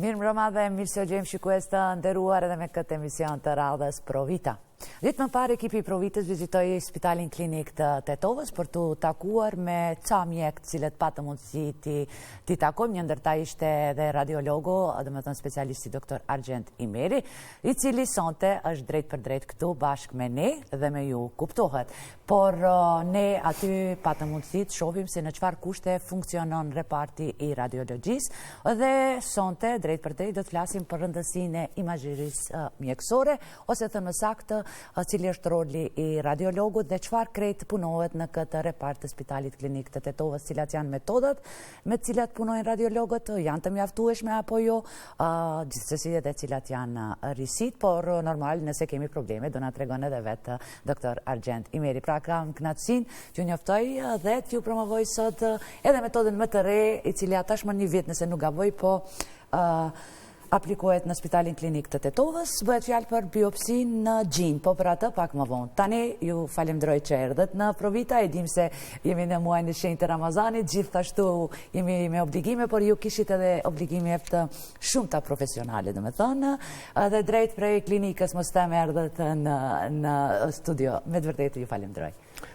Mirë mbrëma dhe mirë se gjejmë shikues të nderuar edhe me këtë emision të radhës Provita. Ditë më parë ekipi i Provitës vizitoi Spitalin Klinik të Tetovës për të takuar me ca mjekë cilët patë mundësi ti takojmë. Një ndërta ishte edhe radiologu, domethënë specialisti doktor Argjend Imeri, i cili sonte është drejt për drejt këtu bashkë me ne dhe me ju, kuptohet. Por ne aty patë mundësi të shohim se në çfarë kushte funksionon reparti i radiologjisë dhe sonte drejt për drejt do të flasim për rëndësinë e imazherisë mjekësore ose të më saktë cili është roli i radiologut dhe çfarë krejt punohet në këtë repart të Spitalit Klinik të Tetovës, cilat janë metodat me të cilat punojnë radiologët, janë të mjaftueshme apo jo, gjithsesi edhe cilat janë risit, por normal nëse kemi probleme do na tregon edhe vetë doktor Argjend Imeri. Pra kam kënaqësinë t'ju njoftoj dhe t'ju promovoj sot edhe metodën më të re, i cili tashmë një vit nëse nuk gaboj, po aplikohet në Spitalin Klinik të Tetovës, bëhet fjalë për biopsinë në gjinj, po për atë pak më vonë. Tani ju falenderoj që erdhët në Provita, e dim se jemi në muajin e shenjtë të Ramazanit, gjithashtu jemi me obligime, por ju kishit edhe obligime të shumta profesionale, domethënë, dhe drejt prej klinikës mos them erdhët në studio. Me të vërtetë ju falenderoj.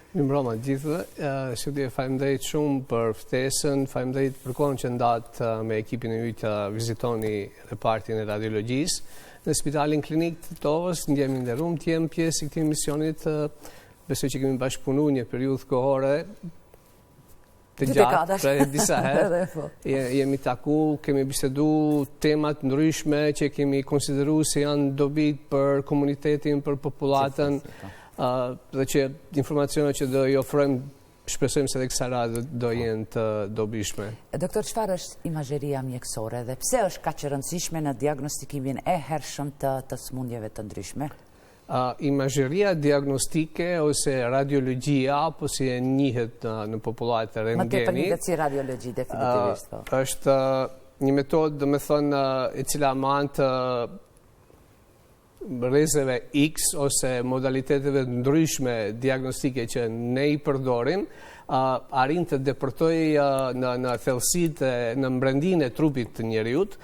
Mirë mbrëma gjithëve, faleminderit shumë për ftesën, faleminderit për kohën që ndatë me ekipin e ju të vizitoni repartin e radiologjisë. Në Spitalin Klinik të Tetovës ndjemi nderuar të jem pjesë i këtij misioni, besoj që kemi bashkëpunu një periudhë kohore të gjatë, pra disa herë. Jemi taku, kemi bisedu temat ndryshme që kemi konsideru se janë dobit për komunitetin, për popullatën, dhe që informacionet që do i ofrojmë, shpresojmë se dhe kësa radhë do jenë të dobishme. Doktor, çfarë është imazheria mjekësore dhe pse është kaq e rëndësishme në diagnostikimin e hershëm të smundjeve të ndryshme? Imazheria diagnostike ose radiologjia, apo si e njihet në popullatën e rentgenit, më tepër njihet si radiologji definitivisht. Është një metodë, domethënë, e cila më anë të rrezeve X ose modaliteteve ndryshme diagnostike që ne i përdorim, arrin të depërtoj në thellësitë, në brendin e trupit të njeriut,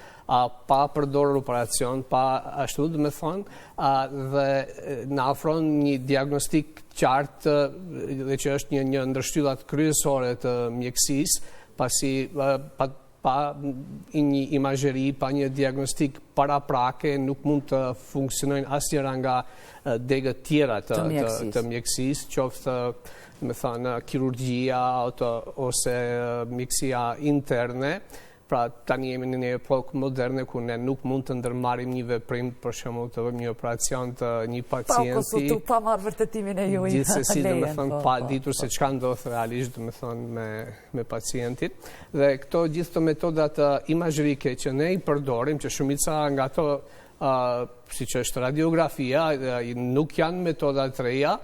pa përdorur operacion, pa ashtu dhe me thonë, dhe në afron një diagnostik qartë dhe që është një ndërshtyllat kryesore të mjekësisë, pasi pa një imazheri, pa një diagnostik paraprake, nuk mund të funksionojnë asnjëra nga degët tjera të mjekësisë, qoftë me thënë kirurgjia ose mjekësia interne. Pra tani jemi në një epokë moderne ku ne nuk mund të ndërmarrim një veprim, për shembull të bëjmë një operacion të një pacienti. Pa marrë vërtetimin e juaj. Gjithsesi, domethënë pa ditur se çka ndodh realisht, domethënë me pacientin. Dhe këto gjithë këto metodat imazherike që ne i përdorim, që shumica nga ato siç është radiografia, nuk janë metoda të reja,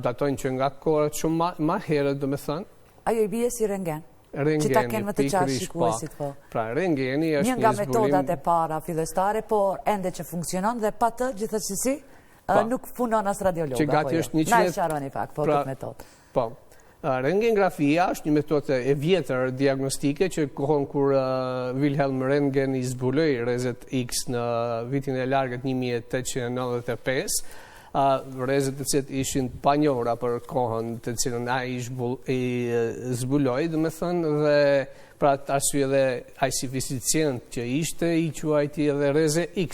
datojnë që nga kohët shumë më herët, domethënë. Ajo i bie si rentgen. Që ta kenë më të qartë shikuesit, po. Pra, rentgeni është një nga metodat e para fillestare, por ende që funksionon dhe pa të gjithsesi nuk punon as radiologa. Që gati është 100. Na e sqaroni pak, po këtë metodë. Po. Rentgengrafia është një metodë e vjetër diagnostike që kohën kur Wilhelm Röntgen i zbuloi rrezet X në vitin e largët 1895. Rrezet të cilët ishin pa njohura për kohën të cilën ai i zbuloi, domethënë, dhe pra të arsye dhe ai si fizicient që ishte i quajti edhe rreze X.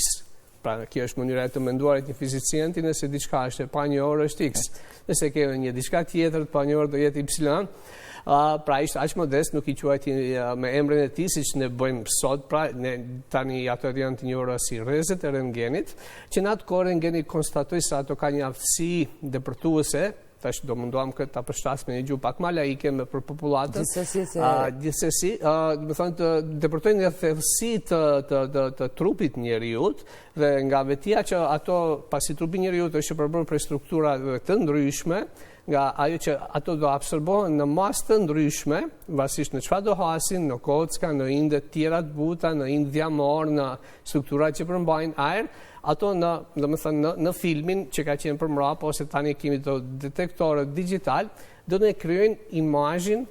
Pra kjo është mënyra e të menduarit një fizicienti, nëse diçka është e pa njohur është X. Nëse kemi një diçka tjetër të pa njohur do jetë Y. Pra ishte aq modest, nuk i quajti me emrin e tij siç ne bëjmë sot, pra ne tani ato janë të njohura si rrezet e rentgenit, që në atë kohë rentgeni konstatoi se ato kanë një aftësi depërtuese. Tash do munduam këtë ta përshtas me një gjuhë pak më laike për popullatën. Gjithsesi, do thonë të depërtojnë nga thellësi të trupit njeriut dhe nga vetia që ato pasi trupi njeriut është përbërë prej strukturave të ndryshme, nga ajo që ato do absorbohen në masë të ndryshme, varësisht në çfarë do hasin, në kocka, në inde tjera të buta, në inde dhjamor, në strukturat që përmbajnë ajër, ato në filmin që ka qenë për mrapa, ose tani kemi të detektorët digital, do të krijojnë imazhin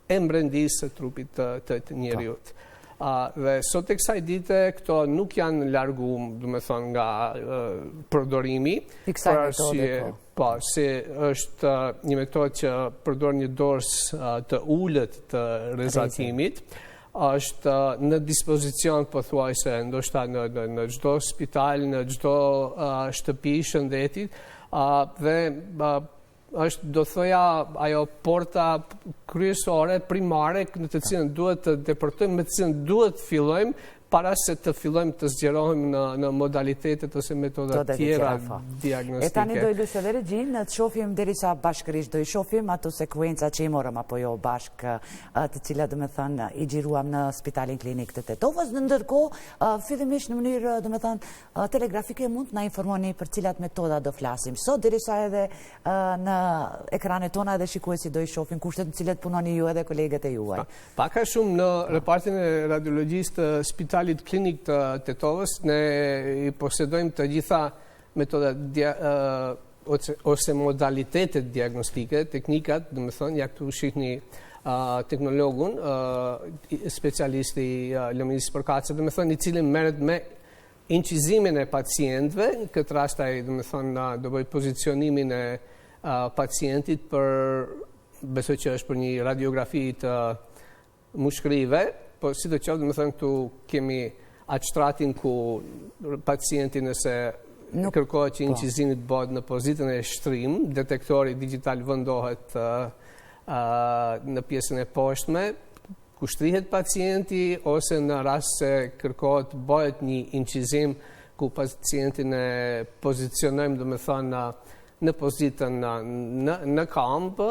e mbrendisë së trupit të njeriut. Dhe sot e kësaj dite këto nuk janë larguar, do të thonë, nga përdorimi. I kësaj metode, po, si është një metodë që përdor një dorë të ulët të rrezatimit, është në dispozicion pothuajse ndoshta në çdo spital, në çdo shtëpi shëndetit, dhe është, do thoja, ajo porta kryesore, primare, në të cilën duhet të depërtojmë, me të cilën duhet të fillojmë, para se të fillojmë të zgjerohemi në modalitetet ose metodat tjera diagnostike. E tani do i lusë edhe regjin, të shofim derisa bashkërisht do i shofim ato sekuenca që i morëm apo jo bashkë, të cilat do me thënë i gjiruam në Spitalin Klinik të Tetovës, në ndërkohë fillimisht në mënyrë do me thënë telegrafike mund të na informoni për cilat metoda do flasim. Sot derisa edhe në ekranet tona edhe shikuesi do i shofim kushtet në cilat punoni ju edhe kolegët e juaj. Paka shumë në repartin e radiologjisë të Spitalit Klinik të Tetovës, ne i posedojmë të gjitha metodat ose modalitetet diagnostike, teknikat, dhe me thonë, ja këtu shihni teknologun, specialisti lëmizjes përkatëse, dhe me thonë, i cili merret me incizimin e pacientëve, në këtë rast ai, dhe me thonë, do bëj pozicionimin e pacientit besoj që është për një radiografi të mushkërive, po si të qoftë, me thënë, këtu kemi atë shtratin ku pacienti nëse kërkohet që incizimi të bëhet në pozitën e shtrim, detektori digital vendohet në pjesën e poshtme, ku shtrihet pacienti, ose në rast se kërkohet të bëhet një incizim ku pacientin e pozicionojmë, do me thënë, në pozitën në kamp,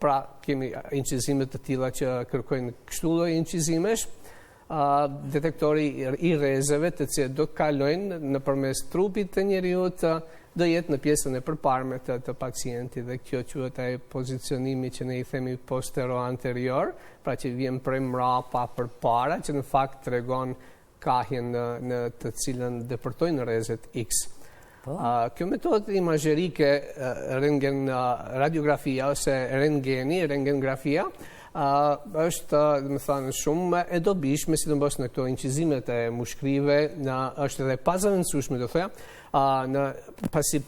pra kemi incizimet të tilla që kërkojnë kështu lloj incizimesh, detektori i rrezeve të cilët do të kalojnë nëpërmes trupit të njeriut, do jetë në pjesën e përparme të pacientit, dhe kjo quhet ai pozicionimi që ne i themi postero-anterior, pra që vjen prej mrapa përpara, që në fakt tregon kahjen në të cilën depërtojnë rrezet X. Kjo metodë imazherike, radiografia ose rentgengrafia, është, dhe me thënë, shumë e dobishme, sidomos në këto incizimet e mushkërive, është edhe pazavendësueshme, do thoya, pasi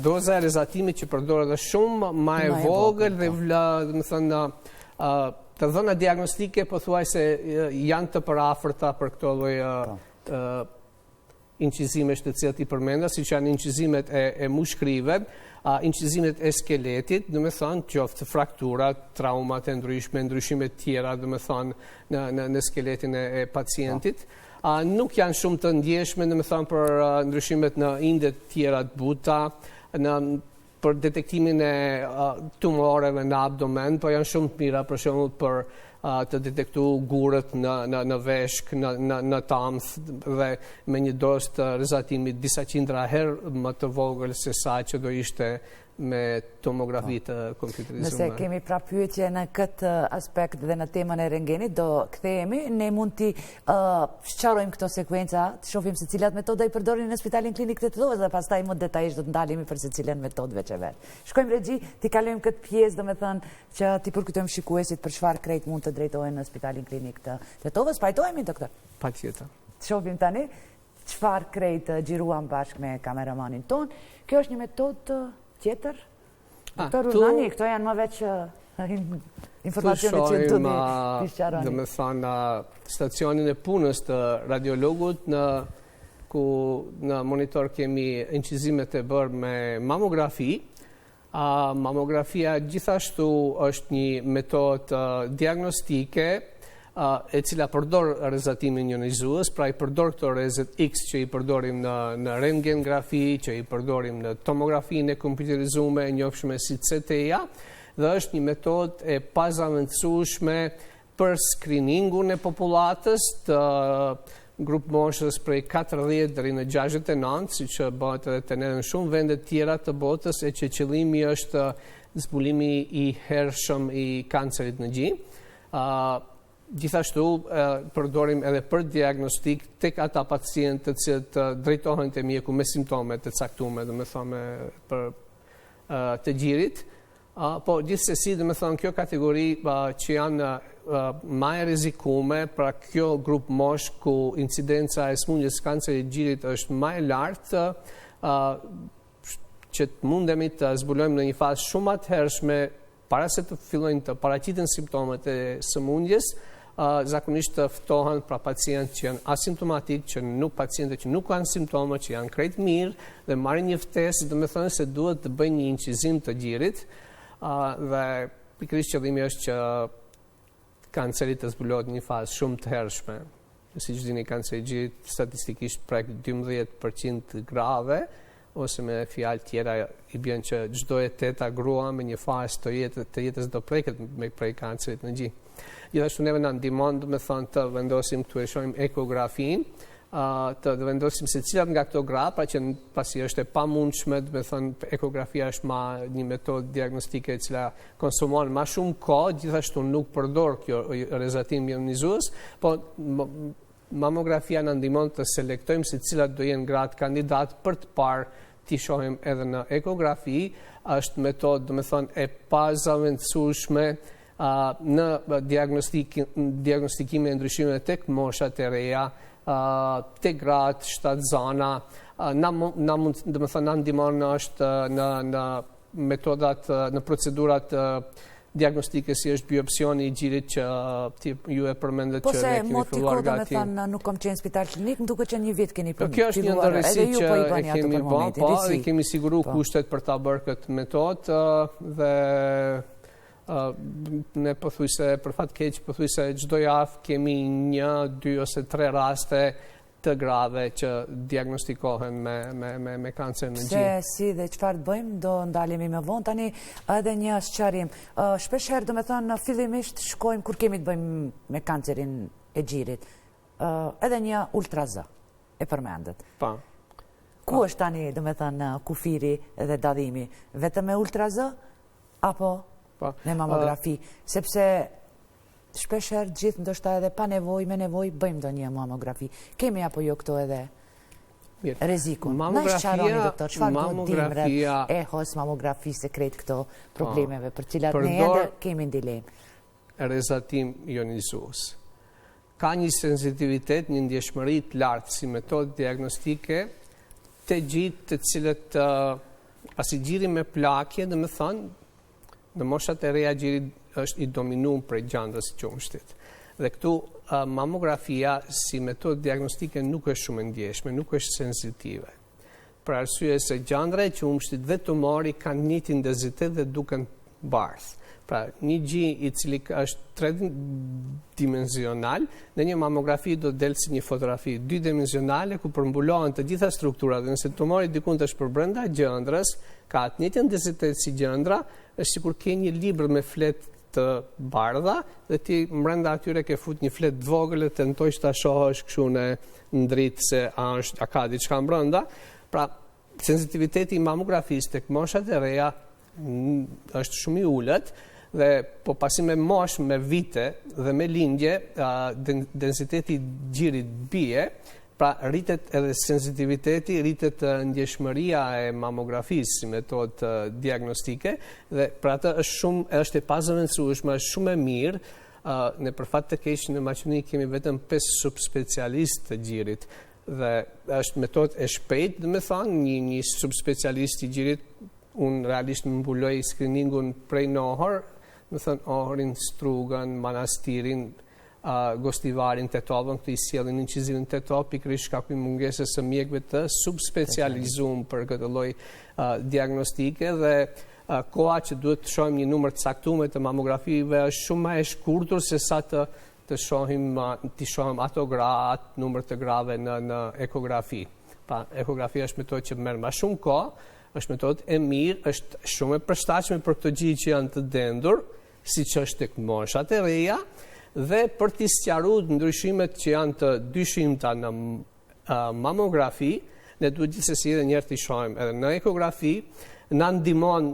doza e rrezatimit që përdoret është shumë më e vogël dhe dhe me thënë, të dhëna diagnostike pothuajse janë të përafërta për këto lloj incizimesh të cilat i përmenda, siç janë incizimet e mushkërive, incizimet e skeletit, do me thënë, qoftë fraktura, traumat e ndryshme, ndryshimet tjera, do me thënë, në skeletin e pacientit. Nuk janë shumë të ndjeshme, do me thënë, për ndryshimet në indet tjera të buta, për detektimin e tumoreve në abdomen, po janë shumë të mira për shembull për të detektu gurët në veshk, në tamth, dhe me një dozë të rrezatimit disa qindra herë më të vogël se sa që do ishte me tomografi të kompjuterizuar. Nëse kemi pra pyetje në këtë aspekt dhe në temën e rentgenit, do kthehemi, ne mund t'i sqarojmë këto sekuenca, të shohim se cilat metoda i përdorin në Spitalin Klinik të Tetovës dhe pastaj më detajisht do të ndalemi për secilën metodë veçevet. Shkojmë regji, t'i kalojmë këtë pjesë, domethënë që t'i përkujtojmë shikuesit për çfarë krejt mund të drejtohen në Spitalin Klinik të Tetovës. Pajtohemi, doktor? Patjetër. Shohim tani çfarë krejt xhiruam bashkë me kameramanin ton. Kjo është një metodë tjetër? Doktor Ruzani, këto janë më veç informacione që të një dhe me thënë stacionin e punës të radiologut, ku në monitor kemi incizimet e bërë me mamografi. Mamografia gjithashtu është një metodë diagnostike e cila përdor rrezatimin ionizues, pra i përdor këto rrezet X që i përdorim në rentgengrafi, që i përdorim në tomografinë e kompjuterizuar e njohshme si CT-ja, dhe është një metodë e pazavendësueshme për screeningun e popullatës të grup moshës prej 40 deri në 69, siç bëhet edhe të në shumë vende tjera të botës, e që qëllimi është zbulimi i hershëm i kancerit në gjinjë. Gjithashtu përdorim edhe për diagnostik tek ata pacientë të cilët drejtohen te mjeku me simptome të caktuara, domethënë për të gjirit. Po gjithsesi, dhe me thonë, kjo kategori që janë ma e rrezikume, pra kjo grup mosh ku incidenca e smundjes kancerit gjirit është ma e lartë, që të mundemi të zbulojmë në një fazë shumë të hershme para se të fillojnë të paraqiten simptomet e smundjes, zakonisht të ftohen pra pacientë që janë asimptomatik, pacientë që nuk kanë simptome, që janë krejt mirë dhe marrin një ftesë, do të thonë se duhet të bëjnë një incizim të gjirit, dhe pikërisht qëllimi është që kanceri të zbulohet në një fazë shumë të hershme. Siç dini, kanceri i gjirit statistikisht prek 12% grave, ose me fjalë tjera i bën që çdo e teta grua me një fazë të jetës do preket me prej kancerit në gjih. Gjithashtu neve na ndihmon, do të thonë, të vendosim këtu e shohim ekografin, të vendosim se cilat nga këto gra, pra që pasi është e pamundshme, do të thonë ekografia është një metodë diagnostike e cila konsumon më shumë kohë, gjithashtu nuk përdor kjo rrezatim ionizues, po mamografia na ndihmon të selektojmë se cilat do jenë gratë kandidat për të parë t'i shohim edhe në ekografi. Është metodë, do të thonë, e pazaventësueshme në diagnostikimin e ndryshimeve tek moshat e reja, tek gratë shtatzana, do të thonë, na ndihmon është në metodat, në procedurat diagnostike si është biopsioni i gjirit që ju e përmendet që ne kemi filluar gati. Po se thënë nuk kam qenë spital klinik, më duket që një vit keni filluar. Kjo është një ndërresi që e kemi bërë, dhe kemi siguru kushtet për ta bërë këtë metodë, dhe ne pothuajse për fat keq pothuajse çdo javë kemi 1, 2 ose 3 raste të grave që diagnostikohen me kancer në gjih. Si dhe çfarë të bëjmë, do ndalemi më vonë. Tani edhe një sqarim. Shpesh herë, do të thonë, fillimisht shkojmë kur kemi të bëjmë me kancerin e gjirit. Edhe një ultrazë e përmendet. Pa. Ku është tani, do të thonë, kufiri dhe dallimi? Vetëm me ultrazë apo me mamografi? Sepse shpesh herë gjithë ndoshta edhe pa nevojë, me nevojë bëjmë ndonjë mamografi. Kemi apo jo këto edhe rrezikun? Mamografia, mamografi sekret këto problemeve për cilat ne edhe kemi dilemë. Rrezatim ionizues. Ka një sensitivitet, një ndjeshmëri të lartë si metodë diagnostike të gjithë të cilët pasi gjiri me plakje, dhe me thonë, në moshat e reja gjiri është i dominuar prej gjandrës së qumshtit. Dhe këtu mamografia si metodë diagnostike nuk është shumë e ndjeshme, nuk është sensitive. Për arsye se gjandra e qumshtit dhe tumori kanë një intensitet dhe duken bardhë. Pra, një gjih i cili është 3-dimensional, në një mamografi do del si një fotografi 2-dimensionale ku përmbulohen të gjitha strukturat, dhe nëse tumori dikun është për brenda gjëndrës, ka atë një intensitet si gjëndra, është sikur ke një libër me fletë të bardha, dhe ti brenda atyre ke fut një fletë vogël dhe tentojsh ta shohësh kështu në dritë se a ka diçka brenda. Pra, sensitiviteti i mamografisë tek moshat e reja është shumë i ulët, dhe po pasi me mosh, me vite dhe me lindje, densiteti gjirit bie, pra rritet edhe sensitiviteti, rritet ndjeshmëria e mamografisë si metodë diagnostike, dhe pra atë është e pazëvendësueshme, është shumë e mirë. Ne për fat të keq në Maqedoni kemi vetëm 5 subspecialistë të gjirit, dhe është metodë e shpejtë, dhe me thonë, një subspecialist i gjirit, unë realisht më mbuloj screeningun prej në ohër, me thënë ohërin, strugën, manastirin, gostivarin, tetovën, këtë i sjellin incizimin tetov, pikërisht shkaku i mungesës së mjekëve të subspecializuar për këtë lloj diagnostike, dhe koha që duhet të shohim një numër të caktuar të mamografive është shumë më e shkurtër se sa të shohim ato atë numër të grave në ekografi. Pa, ekografia është metodë që merr më shumë kohë, është metodë e mirë, është shumë e përshtatshme për këto gjih që janë të dendur, siç është tek moshat e reja, dhe për t'i sqaruar ndryshimet që janë të dyshimta në mamografi, ne duhet gjithsesi edhe një herë t'i shohim edhe në ekografi, na ndihmon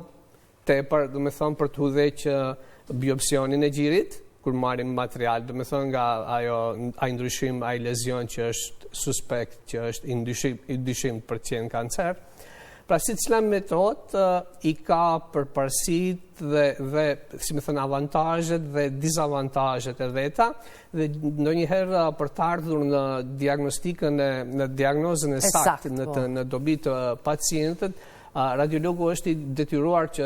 tepër, do të thonë, për të udhëheqë biopsionin e gjirit, kur marrim material, do të thonë, nga ai ndryshim, ai lezion që është suspekt, që është i dyshim për të qenë kancer. Pra si cila metodë i ka përparësit dhe si me thënë, avantajet dhe disavantajet e veta, dhe ndonjëherë për të ardhur në diagnostikën në diagnozën e saktë në dobi të pacientët, radiologu është i detyruar që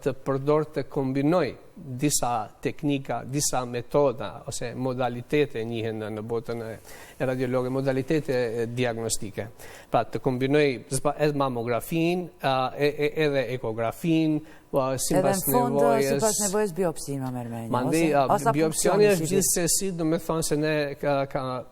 të përdor të kombinoj disa teknika, disa metoda ose modalitete njihen në botën e radiologë, modalitete diagnostike. Pra të kombinoj edhe mamografin, edhe ekografin, sipas nevojës. Edhe në fund, sipas nevojës biopsin, më mërmenjë. Mandi, biopsioni është gjithsesi, do me thonë se ne ka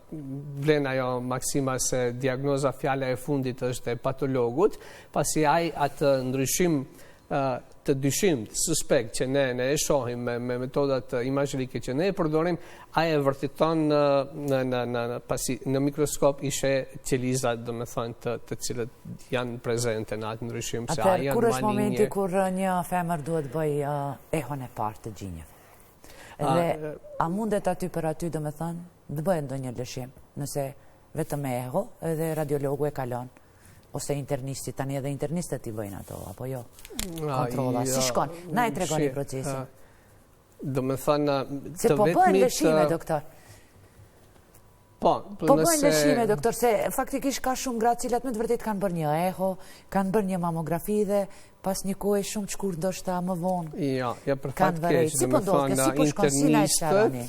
vlen ajo maksima se diagnoza fjala e fundit është e patologut, pasi ai atë ndryshim të dyshim, të suspekt që ne e shohim me metodat imazherike që ne e përdorim, ai e vërteton në mikroskop ishe qelizat, do me thonë, të cilët janë prezente në atë ndryshim. Atëherë, kur është momenti kur një femër duhet bëj ehon e parë të gjinjeve? Dhe a mundet aty për aty, do me thonë, të bëjë ndonjë lëshim, nëse vetëm eho edhe radiologu e kalon? Ose internisti, tani edhe internistët i bëjnë ato, apo jo? Kontrola, si shkon? Na i tregoni procesin. Do me thënë, se po bëjnë lëshime, doktor. Po bëjnë lëshime, doktor, se faktikisht ka shumë gra cilat me të vërtet kanë bërë një eho, kanë bërë një mamografi dhe pas një kohë shumë të shkurt ndoshta më vonë. Ja, për fakt keq, si po ndodhë, si po shkon, si na e sharani?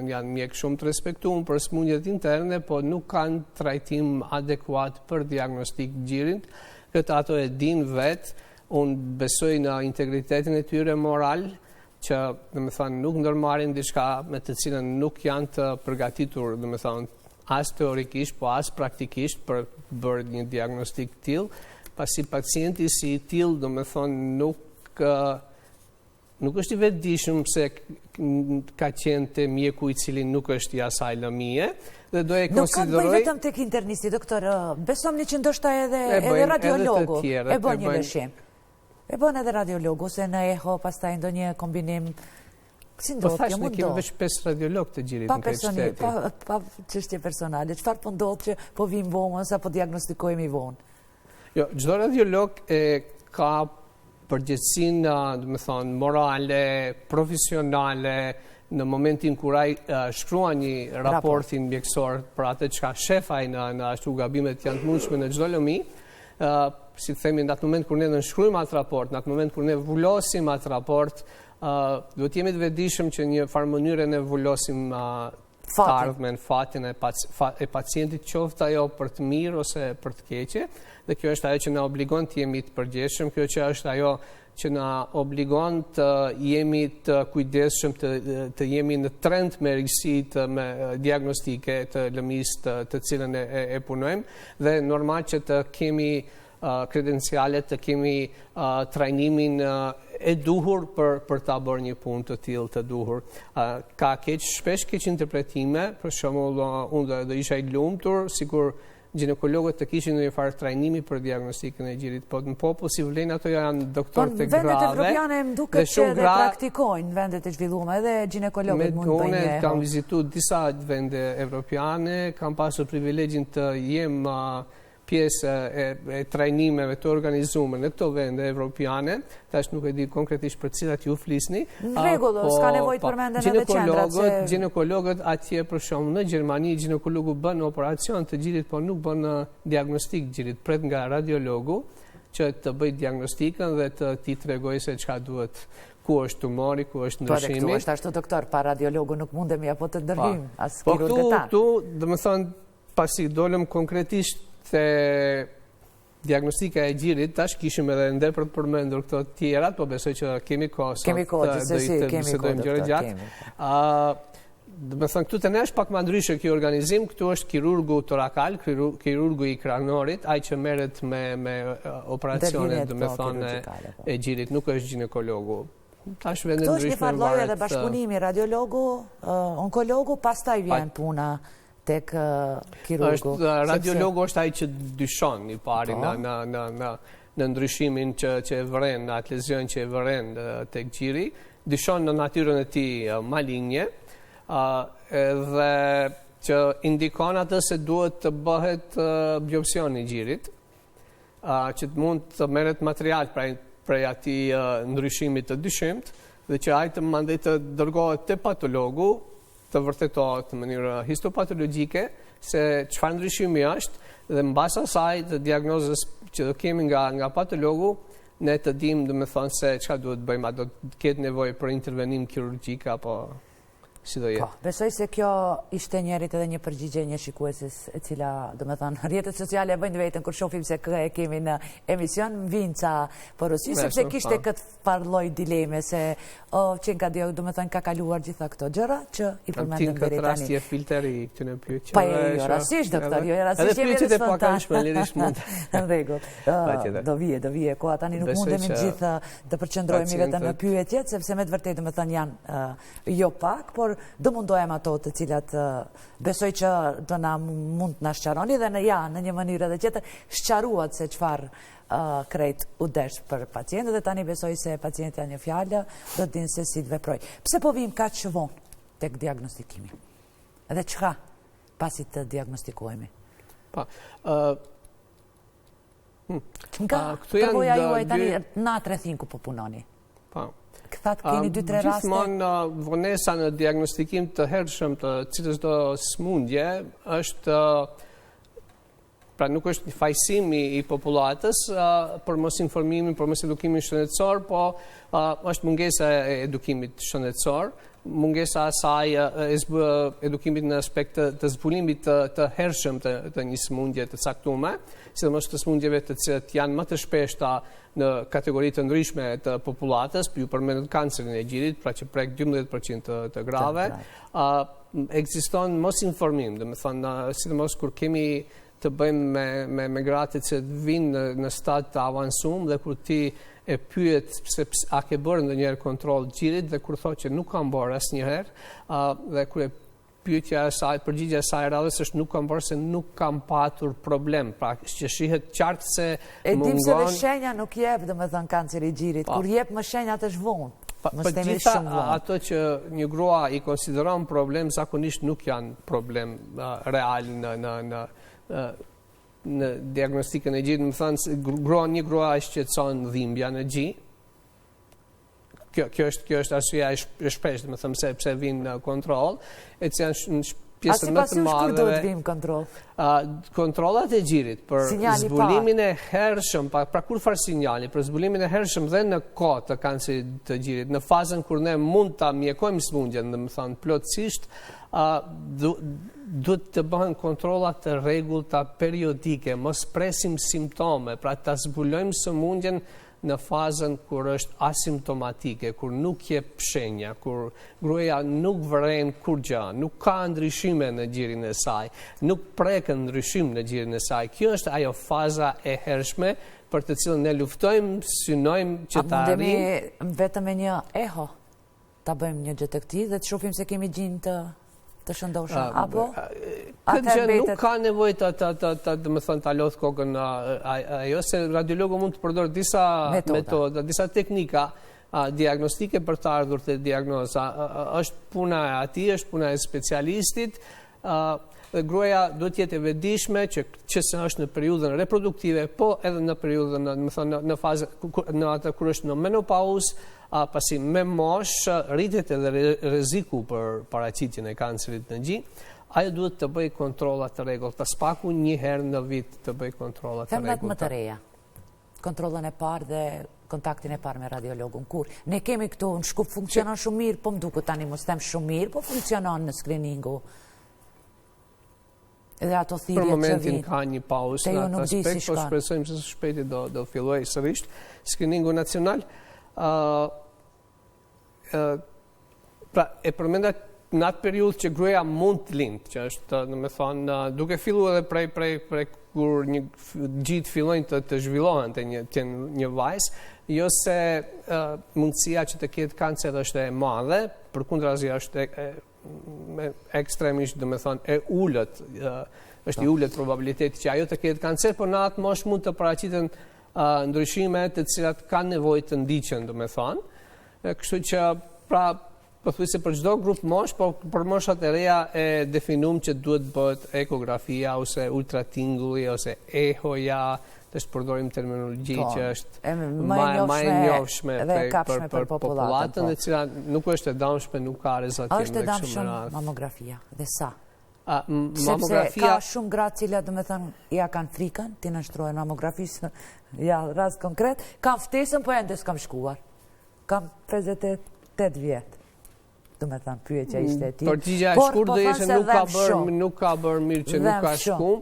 Janë mjek shumë të respektuar për smundjet interne, po nuk kanë trajtim adekuat për diagnostik gjirit. Këtë ato e din vetë, unë besoj në integritetin e tyre moral, që nuk ndërmarrin diçka me të cilën nuk janë të përgatitur, as teorikisht, po as praktikisht për bërë një diagnostik tillë. Pasi pacienti si i tillë, do me thonë, nuk është i vetëdijshëm se ka qenë te mjeku i cili nuk është i asaj lëmie, dhe do e konsideroj... Nuk kanë bëj vetëm tek internisti, doktor, besomni që ndoshta edhe radiologu e bën një lëshim. E bën edhe radiologu, se në eho pastaj ndonjë kombinim... Po thash, ne kemi veç 5 radiolog të gjirit në këtë shteti. Pa çështje personale, çfarë po ndodh që po vim vonë ose po diagnostikojmë i vonë? Jo, çdo radiolog ka përgjegjësinë, do të thonë, morale, profesionale në momentin kur ai shkruan një raportin mjekësor për atë çka shef ai në ashtu gabimet janë të mundshme në çdo lëmi, si themi në atë moment kur ne nënshkruajmë atë raport, në atë moment kur ne vullosim atë raport, duhet jemi të vetëdijshëm që një farë mënyre ne vullosim të ardhmen, fatin e pacientit, qoftë ajo për të mirë ose për të keqe, dhe kjo është ajo që na obligon të jemi të përgjegjshëm, kjo që është ajo që na obligon të jemi të kujdesshëm, të jemi në trend me rigësitë me diagnostike të lëmisë të cilën e punojmë, dhe normal që të kemi kredencialet, të kemi trajnimin e duhur për ta bërë një punë të tillë të duhur. Ka shpesh keq interpretime, për shembull, unë do isha i lumtur sikur ginekologët të kishin një farë trajnimi për diagnostikën e gjirit, po në popull si vlen ato janë doktor të grave. Vendet evropiane më duket që edhe praktikojnë vendet e zhvilluara, edhe ginekologët mund të bëjnë. Unë kam vizituar disa vende evropiane, kam pasur privilegjin të jem pjesë e trajnimeve të organizuara në këto vende evropiane, tash nuk e di konkretisht për cilat ju flisni. Në rregull, s'ka nevojë të përmenden edhe qendrat. Ginekologët atje për shembull në Gjermani, ginekologu bën operacion të gjirit, por nuk bën diagnostik gjirit, pret nga radiologu që të bëjë diagnostikën dhe të t'i tregojë se çka duhet, ku është tumori, ku është ndryshimi. Po, është ashtu doktor, pa radiologu nuk mundemi apo të ndërhyjmë as kirurgët tanë. Po këtu, domethënë, pasi dolëm konkretisht te diagnostika e gjirit, tash kishim edhe nder për të përmendur këto të tjerat, po besoj që kemi kohë sot do të bisedojmë gjëra gjatë. Do të thënë, këtu të ne është pak më ndryshe kjo organizim, këtu është kirurgu torakal, kirurgu i kranorit, ai që merret me operacione, do të thënë, e gjirit, nuk është ginekologu. Tash vende ndryshme. Këtu është një farë lloj edhe bashkëpunimi radiologu, onkologu, pastaj vjen puna tek kirurgu. Radiologu është ai që dyshon i pari në ndryshimin që e vëren, në atë lezion që e vëren tek gjiri, dyshon në natyrën e tij maligne, dhe që indikon atë se duhet të bëhet biopsioni i gjirit. që mund të merret material prej atij ndryshimit të dyshimt dhe që ai të mandej të dërgohet te patologu të vërtetohet në mënyrë histopatologjike se çfarë ndryshimi është dhe mbas asaj të diagnozës që do kemi nga patologu ne të dimë domethënë se çfarë duhet bëjmë, a do të ketë nevojë për intervenim kirurgjik apo si do jetë. Besoj se kjo ishte njërit edhe një përgjigje një shikueses e cila, domethënë, rrjetet sociale e bëjnë vetën kur shohim se kë e kemi në emision, vijnë ca porosi sepse kishte këtë farlloj dileme se Qenka Dio, domethënë, ka kaluar gjitha këto gjëra që i përmendëm deri tani. Këtë rast je filteri këtyre pyetjeve. Pa jo rastisht doktor, jo rastisht jemi edhe spontan. Në rregull. Do vije koha tani nuk mundemi gjithë të përqendrohemi vetëm në pyetjet sepse me të vërtetë domethënë janë jo pak, por do mundohem ato të cilat besoj që do na mund të na shqaroni dhe në një mënyrë edhe tjetër shqaruat se çfarë krejt u desh për pacientët dhe tani besoj se pacientët janë një fjalë, do të dinë se si të veproj. Pse po vim kaq vonë tek diagnostikimi? Edhe çka pasi të diagnostikohemi? Nga përvoja juaj tani na trethin ku po punoni? Këthat keni 2-3 raste? Gjithmonë vonesa në diagnostikim të hershëm të cilës do smundje është, pra nuk është një fajsimi i populatës për mos informimin, për mos edukimin shëndetësor, po është mungesa e edukimit shëndetësor, mungesa asaj edukimit në aspekt të zbulimit të hershëm të një smundje të caktuar, sidomos të smundjeve të cilat janë më të shpeshta në kategori të ndryshme të populatës, ju përmendet kancerin e gjirit, pra që prek 12% të grave, ekziston mos informim, domethënë sidomos kur kemi të bëjmë me gratë që vinë në stad të avancuar dhe kur ti e pyet se a ke bërë ndonjëherë kontroll gjirit dhe kur thotë që nuk kam bërë asnjëherë dhe kur e pyetja e saj, përgjigjja e saj radhës është nuk kam bërë se nuk kam patur problem, pra që shihet qartë se mungon. E dim se dhe shenja nuk jep domethënë kanceri i gjirit, kur jep më shenjat është vonë. Për gjitha ato që një grua i konsideron problem, zakonisht nuk janë problem real në diagnostikën e gjirit. Më thënë, një grua e shqetëson dhimbja në gji. Kjo është arsyeja e shpeshtë, më thëmë, sepse vinë në kontrol, e që janë pjesën më të madhe. Kur do të vinë kontrol? Kontrollat e gjirit për zbulimin e hershëm, pra kur farë sinjali, për zbulimin e hershëm dhe në kohë të kancerit të gjirit, në fazën kur ne mund të mjekojmë smundjen, dhe më thënë, plotësisht, duhet të bëhen kontrollat të rregullta periodike, mos presim simptome, pra të zbulojmë smundjen në fazën kur është asimptomatike, kur nuk jep shenja, kur gruaja nuk vren kur gjë, nuk ka ndryshime në gjirin e saj, nuk prek ndryshim në gjirin e saj. Kjo është ajo faza e hershme për të cilën ne luftojmë, synojmë që ta arrijmë. A mundemi vetëm me një eho ta bëjmë një gjë të këtij dhe të shohim se kemi gjinë të shëndoshëm, apo? Këtë gjë nuk ka nevojë të ta lodh kokën ajo, se radiologu mund të përdor disa metoda, disa teknika diagnostike për të ardhur te diagnoza. Është puna e atij, është puna e specialistit. Dhe gruaja duhet jetë e vetëdijshme që është në periudhën reproduktive, po edhe në periudhën, në fazë në atë kur është në menopauzë, pasi me mosh rritet edhe rreziku për paraqitjen e kancerit në gji, ajo duhet të bëj kontrolla të rregullta, spaku një herë në vit të bëj kontrolla të rregullta. Femrat më të reja, kontrollën e parë dhe kontaktin e parë me radiologun, kur ne kemi këtu në Shkup funksionon shumë mirë, po më duket tani mos them shumë mirë, po funksionon në screeningu. Edhe ato thirrje që për momentin ka një pauzë në atë aspekt, po shpresojmë se së shpejti do fillojë sërish screeningu nacional. Pra e përmenda në atë periudhë që gruaja mund të lindë, që është, domethënë, duke filluar edhe prej kur një gjitë fillojnë të zhvillohen të një vajzë, jo se mundësia që të ketë kancer është e madhe, përkundrazi është ekstremisht, domethënë, e ulët, është i ulët probabiliteti që ajo të ketë kancer, por në atë moshë mund të paraqiten ndryshime të cilat kanë nevojë të ndiqen, domethënë. Kështu që pra pothuajse për çdo grup mosh, por për moshat e reja e definuam që duhet bëhet ekografia ose ultratingulli ose ehoja, të shpërdorim terminologji që është më e njohshme për populatën, e cila nuk është e damshme, nuk ka rezultim. Është e damshme mamografia, dhe sa? Mamografia... Sepse ka shumë gratë cilat, do me thënë, ja kanë frikën, ti nështrojnë mamografisë, ja, rast konkret, kam ftesën, po ende s'kam shkuar. Kam 58 vjetë. Do me thënë, pyetja ishte e ti. Përgjigja e shkurt dhe jeshe nuk ka bërë mirë që nuk ka shkum.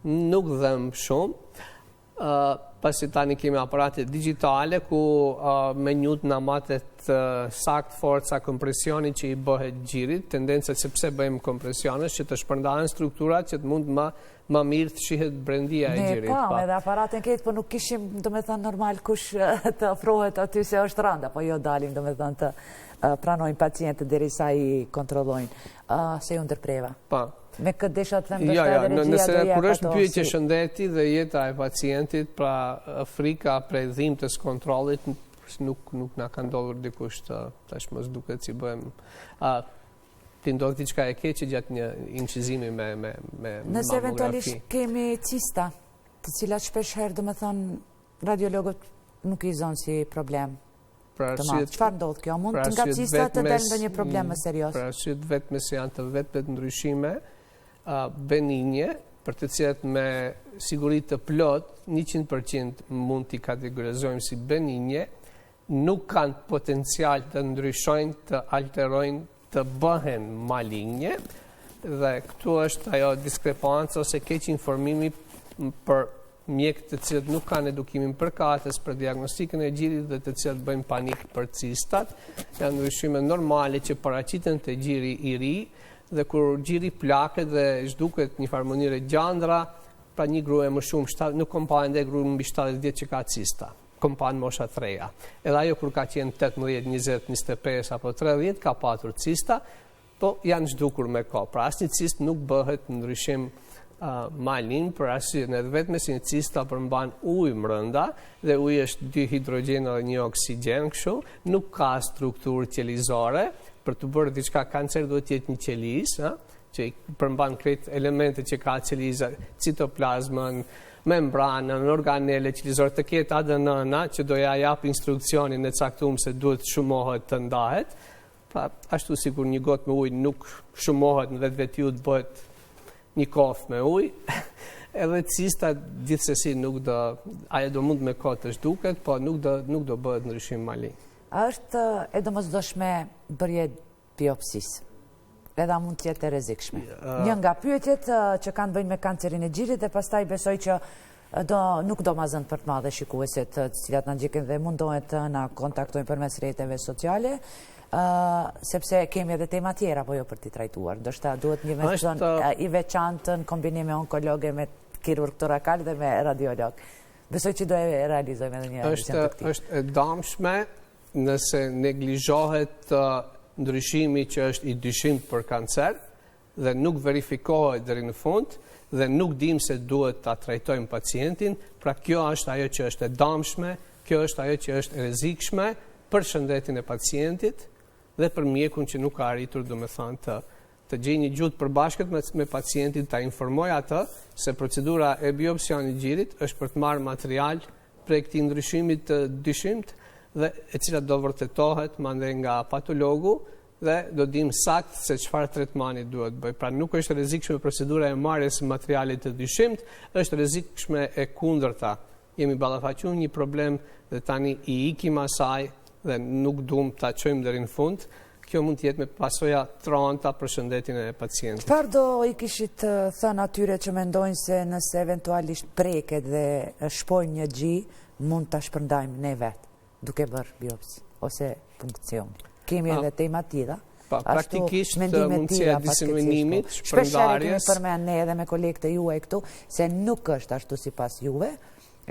Nuk dhem shumë. Pasi tani kemi aparatet digitale ku me njut në matet sakt forca kompresioni që i bëhet gjirit, tendenca sepse bëjmë kompresiones që të shpërndahen strukturat që të mund më mirë të shihet brendia e gjirit. Ne kam edhe aparatin këtë, po nuk kishim, do me thënë, normal kush të ofrohet aty se është randa, po jo dalim, do me thënë, të pranojnë pacientë derisa i kontrollojnë. Se ju ndërpreva. Pa. Me këtë desha të them do shta dhe regjia nëse kur është pyetje shëndeti dhe jeta e pacientit, pra frika prej dhimbjes kontrollit nuk na ka ndodhur dikush tash mos duket si bëjmë ti ndodh diçka e keqe gjatë një incizimi me mamografi. Nëse eventualisht kemi cista, të cilat shpesh herë do me thonë radiologët nuk i zonë si problem. Çfarë ndodh kjo? Mund të nga cista të del ndonjë problem më serioz? Për arsye vetëm se janë të vetmet ndryshime benigne, për të cilat me siguri të plot 100% mund t'i kategorizojmë si benigne, nuk kanë potencial të ndryshojnë, të alterojnë, të bëhen maligne, dhe këtu është ajo diskrepancë ose keq informimi për mjekët të cilët nuk kanë edukimin përkatës për diagnostikën e gjirit dhe të cilët bëjnë panik për cistat. Janë ndryshime normale që paraqiten te gjiri i ri, dhe kur gjiri plaket dhe zhduket një farë mënyrë gjandra, pra një grua më shumë, nuk kom pa ende grua mbi 70 vjet që ka cista, kom pa në mosha 3-a. Edhe ajo kur ka qenë 18, 20, 25 apo 30, ka patur cista, po janë zhdukur me kohë. Pra asnjë cist nuk bëhet ndryshim malin, për arsye në vetëm si një cista përmban ujë brenda dhe uji është 2 hidrogjen dhe 1 oksigjen, kështu nuk ka strukturë qelizore. Për të bërë diçka kancer duhet të jetë një qeliz, që përmban krejt elemente që ka qeliza, citoplazmën, membranën, organele qelizore, të ketë ADN-a që do ja jap instruksionin e caktuar se duhet shumohet të ndahet. Pra ashtu sikur një gotë me ujë nuk shumohet në vetveti të bëhet një kofë me ujë, edhe cista gjithsesi nuk do, ajo do mund me kohë të zhduket, po nuk do bëhet ndryshim malin. A është e domosdoshme bërje biopsisë? Edhe mund të jetë e rrezikshme. Një nga pyetjet që kanë bëjnë me kancerin e gjirit dhe pastaj besoj që nuk do ma zënë për të madhe shikuesit të cilat në gjikën dhe mundohet të na kontaktojnë përmes rrjeteve sociale, sepse kemi edhe tema tjera, po jo për t'i trajtuar. Ndoshta duhet një metodon i veçantë në kombinim me onkologe, me kirurg torakal dhe me radiolog. Besoj që do e realizojmë edhe një emision të këtij. Është e damshme nëse neglizhohet ndryshimi që është i dyshimt për kancer dhe nuk verifikohet deri në fund dhe nuk dim se duhet ta trajtojmë pacientin, pra kjo është ajo që është e damshme, kjo është ajo që është e rrezikshme për shëndetin e pacientit dhe për mjekun që nuk ka arritur, domethënë, të gjejë një gjuhë të përbashkët me pacientin, ta informoj atë se procedura e biopsionit gjirit është për të marrë material prej këtij ndryshimit të dyshimt dhe e cila do vërtetohet mandej nga patologu dhe do dim sakt se çfarë tretmani duhet bëj. Pra nuk është rrezikshme procedura e marrjes së materialit të dyshimt, është rrezikshme e kundërta. Jemi ballafaquar një problem dhe tani i ikim asaj dhe nuk duam ta çojmë deri në fund. Kjo mund të jetë me pasoja tranta për shëndetin e pacientit. Çfarë do i kishit thënë atyre që mendojnë se nëse eventualisht preket dhe shpojnë një gji, mund ta shpërndajmë ne vetë, duke bërë biopsi ose punkcion? Kemi edhe tema tjera. Praktikisht mundësia e diseminimit, shpërndarjes. Shpesh kemi përmend ne edhe me kolegët e juaj këtu se nuk është ashtu sipas juve,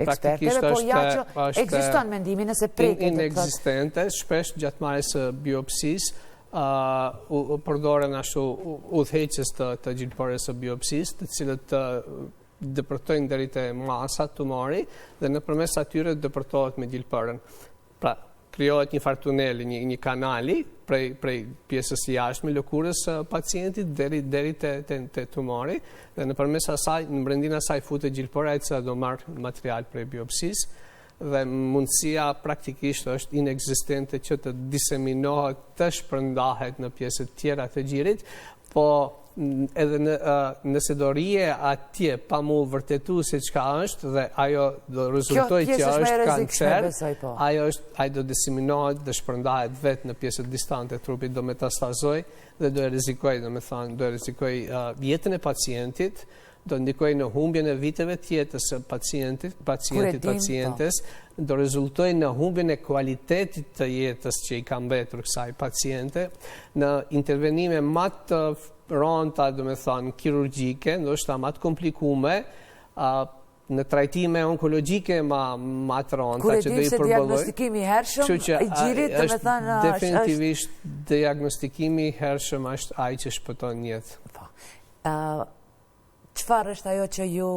ekspertëve, po ja që ekziston mendimi nëse preket. Inekzistente, shpesh gjatë marrjes së biopsisë përdoren ashtu udhëheqës të gjilpërës së biopsisë, të cilët depërtojnë deri te masa tumori dhe nëpërmes atyre depërtohet me gjilpërën. Pra, krijohet një farë tuneli, një kanali prej pjesës jashtme lëkurës së pacientit deri te tumori, dhe nëpërmes asaj, në brendin asaj futet gjilpëra e cila do marrë material prej biopsisë, dhe mundësia praktikisht është inekzistente që të diseminohet, të shpërndahet në pjesët tjera të gjirit, po edhe nëse do rije atje pa mu vërtetu se çka është dhe ajo do rezultoj që është kancer, ajo do diseminohet dhe shpërndahet vetë në pjesët distante të trupit, do metastazoj dhe do e rrezikoj jetën e pacientit, do ndikoj në humbjen e viteve të jetës së pacientes, do rezultoj në humbjen e kualitetit të jetës që i ka mbetur kësaj paciente, në intervenime më të rënda, do me thënë, kirurgjike, ndoshta më të komplikume, në trajtime onkologjike më të rënda që do i përballoj. Kur e dim se diagnostikimi i hershëm i gjirit, do me thënë, definitivist diagnostikimi i hershëm është ai që shpëton jetë. Çfarë është ajo që ju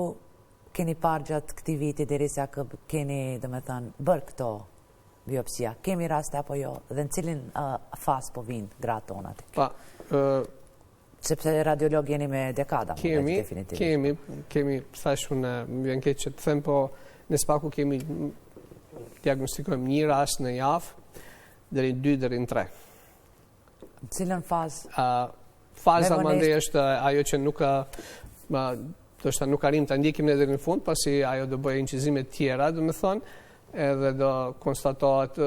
keni parë gjatë këtij viti derisa keni, do me thënë, bërë këto biopsia? Kemi raste apo jo? Dhe në cilin fazë po vinë gratë tonat? Sepse radiolog jeni me dekada. Kemi, thash unë, më vjen keq që të them, po në spaku kemi diagnostikojmë një rast në javë, deri 2 deri në 3. Në cilën fazë? Faza mandej është ajo që nuk arrim të ndjekim në deri në fund, pasi ajo do bëjë incizime tjera, do me thonë, edhe do konstatohet.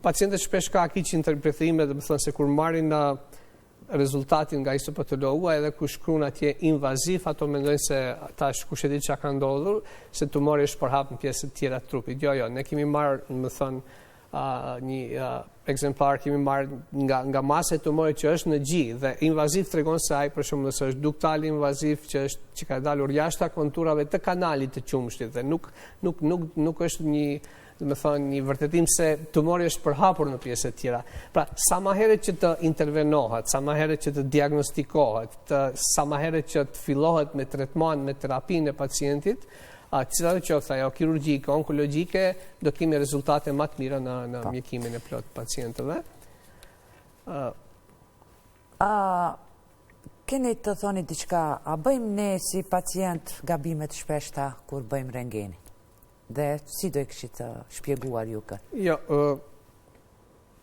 Pacientët shpesh ka kiç interpretime, do me thonë se kur marrin rezultatin nga histopatologu, edhe ku shkruan atje invaziv, ato mendojnë se tash kush e di çka ka ndodhur, se tumori është përhap në pjesët tjera të trupit. Jo, ne kemi marrë, do me thonë, një ekzemplar kemi marrë nga masa e tumorit që është në gji, dhe invaziv tregon se ai për shembull se është duktal invaziv që ka dalur jashtë konturave të kanalit të qumshtit, dhe nuk është një, do me thonë, një vërtetim se tumori është përhapur në pjesët tjera. Pra, sa më herët që të intervenohet, sa më herët që të diagnostikohet, sa më herët që të fillohet me tretman, me terapinë e pacientit, cilat të qoftë ajo kirurgjike, onkologjike, do kemi rezultate më të mira në mjekimin e plot pacientëve. Keni të thoni diçka, a bëjmë ne si pacient gabimet shpeshta kur bëjmë rentgeni? Dhe si do e kishit të shpjeguar ju këtë? Jo,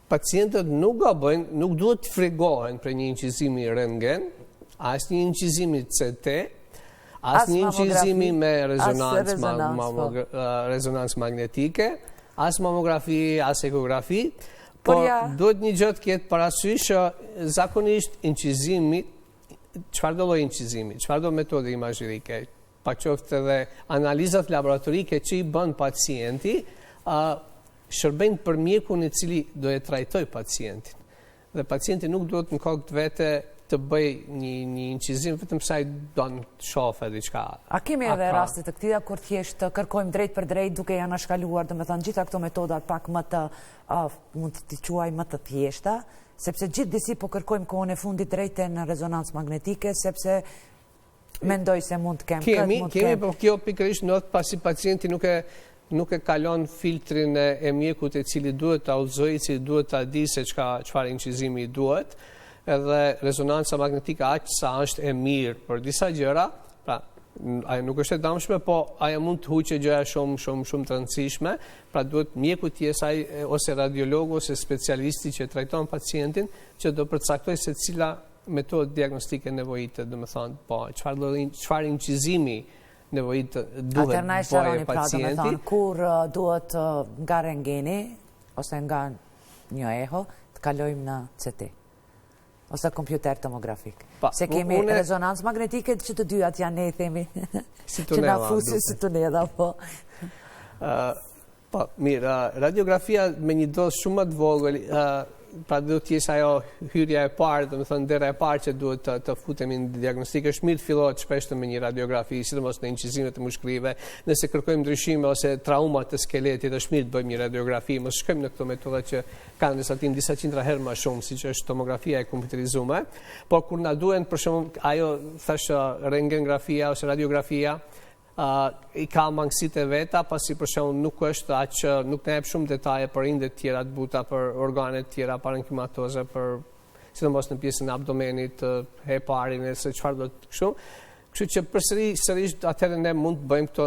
pacientët nuk gabojnë, nuk duhet të frigohen për një incizimi rentgen, as një incizimi CT, as një incizimi me rezonancë magnetike, as mamografi, as ekografi, por duhet një gjë të ketë parasysh që zakonisht incizimi, çfarë do lloj incizimi, çfarë do metode imazhërike, pa qoftë edhe analizat laboratorike që i bën pacienti, shërbejnë për mjekun i cili do e trajtoj pacientin. Dhe pacienti nuk duhet në kokë të vete të bëj një incizim vetëm sa i don të shohë diçka. A kemi edhe raste të këtilla kur thjesht kërkojmë drejt për drejt duke janë shkaluar, domethënë gjitha këto metoda pak më të mund të quaj më të thjeshta, sepse gjithdesi po kërkojmë kohën e fundit drejt në rezonancë magnetike, sepse mendoj se mund të kem këtë, kemi, po kjo pikërisht ndodh pasi pacienti nuk e kalon filtrin e mjekut e cili duhet ta udhëzojë, i cili duhet ta di se çfarë incizimi duhet, edhe rezonanca magnetike aq sa është e mirë për disa gjëra, pra ajo nuk është e dëmshme, po ajo mund të huqë gjëra shumë të rëndësishme, pra duhet mjeku të jetë ai ose radiologu ose specialisti që trajton pacientin, që do përcaktoj se cila metodë diagnostike nevojitet, do me thonë, po, çfarë incizimi nevojitet duhet bëjë pacienti. Kur duhet nga rentgeni, ose nga një eho, të kalojmë në CT, ose kompjuter tomografik. Se kemi rezonancë magnetike që të dyat janë, ne i themi, që na fusin si tunela, po. Po, mirë, radiografia me një dozë shumë më të vogël, pra duhet të jesh ajo hyrja e parë, do të thënë dera e parë që duhet të futemi në diagnostikë. Është mirë të fillohet shpesh me një radiografi, sidomos në incizime të mushkërive. Nëse kërkojmë ndryshime ose trauma të skeletit, është mirë të bëjmë një radiografi, mos shkojmë në këto metoda që kanë disa qindra herë më shumë, siç është tomografia e kompjuterizuar. Por kur na duhen për shembull ajo thash rentgengrafia ose radiografia, i ka mangësitë e veta, pasi për shembull nuk është aq, nuk na jep shumë detaje për rindet tjera të buta, për organet tjera parenkimatoze, për sidomos në pjesën e abdomenit, heparin e se çfarë do të kështu. Kështu që sërish atëherë ne mund të bëjmë këto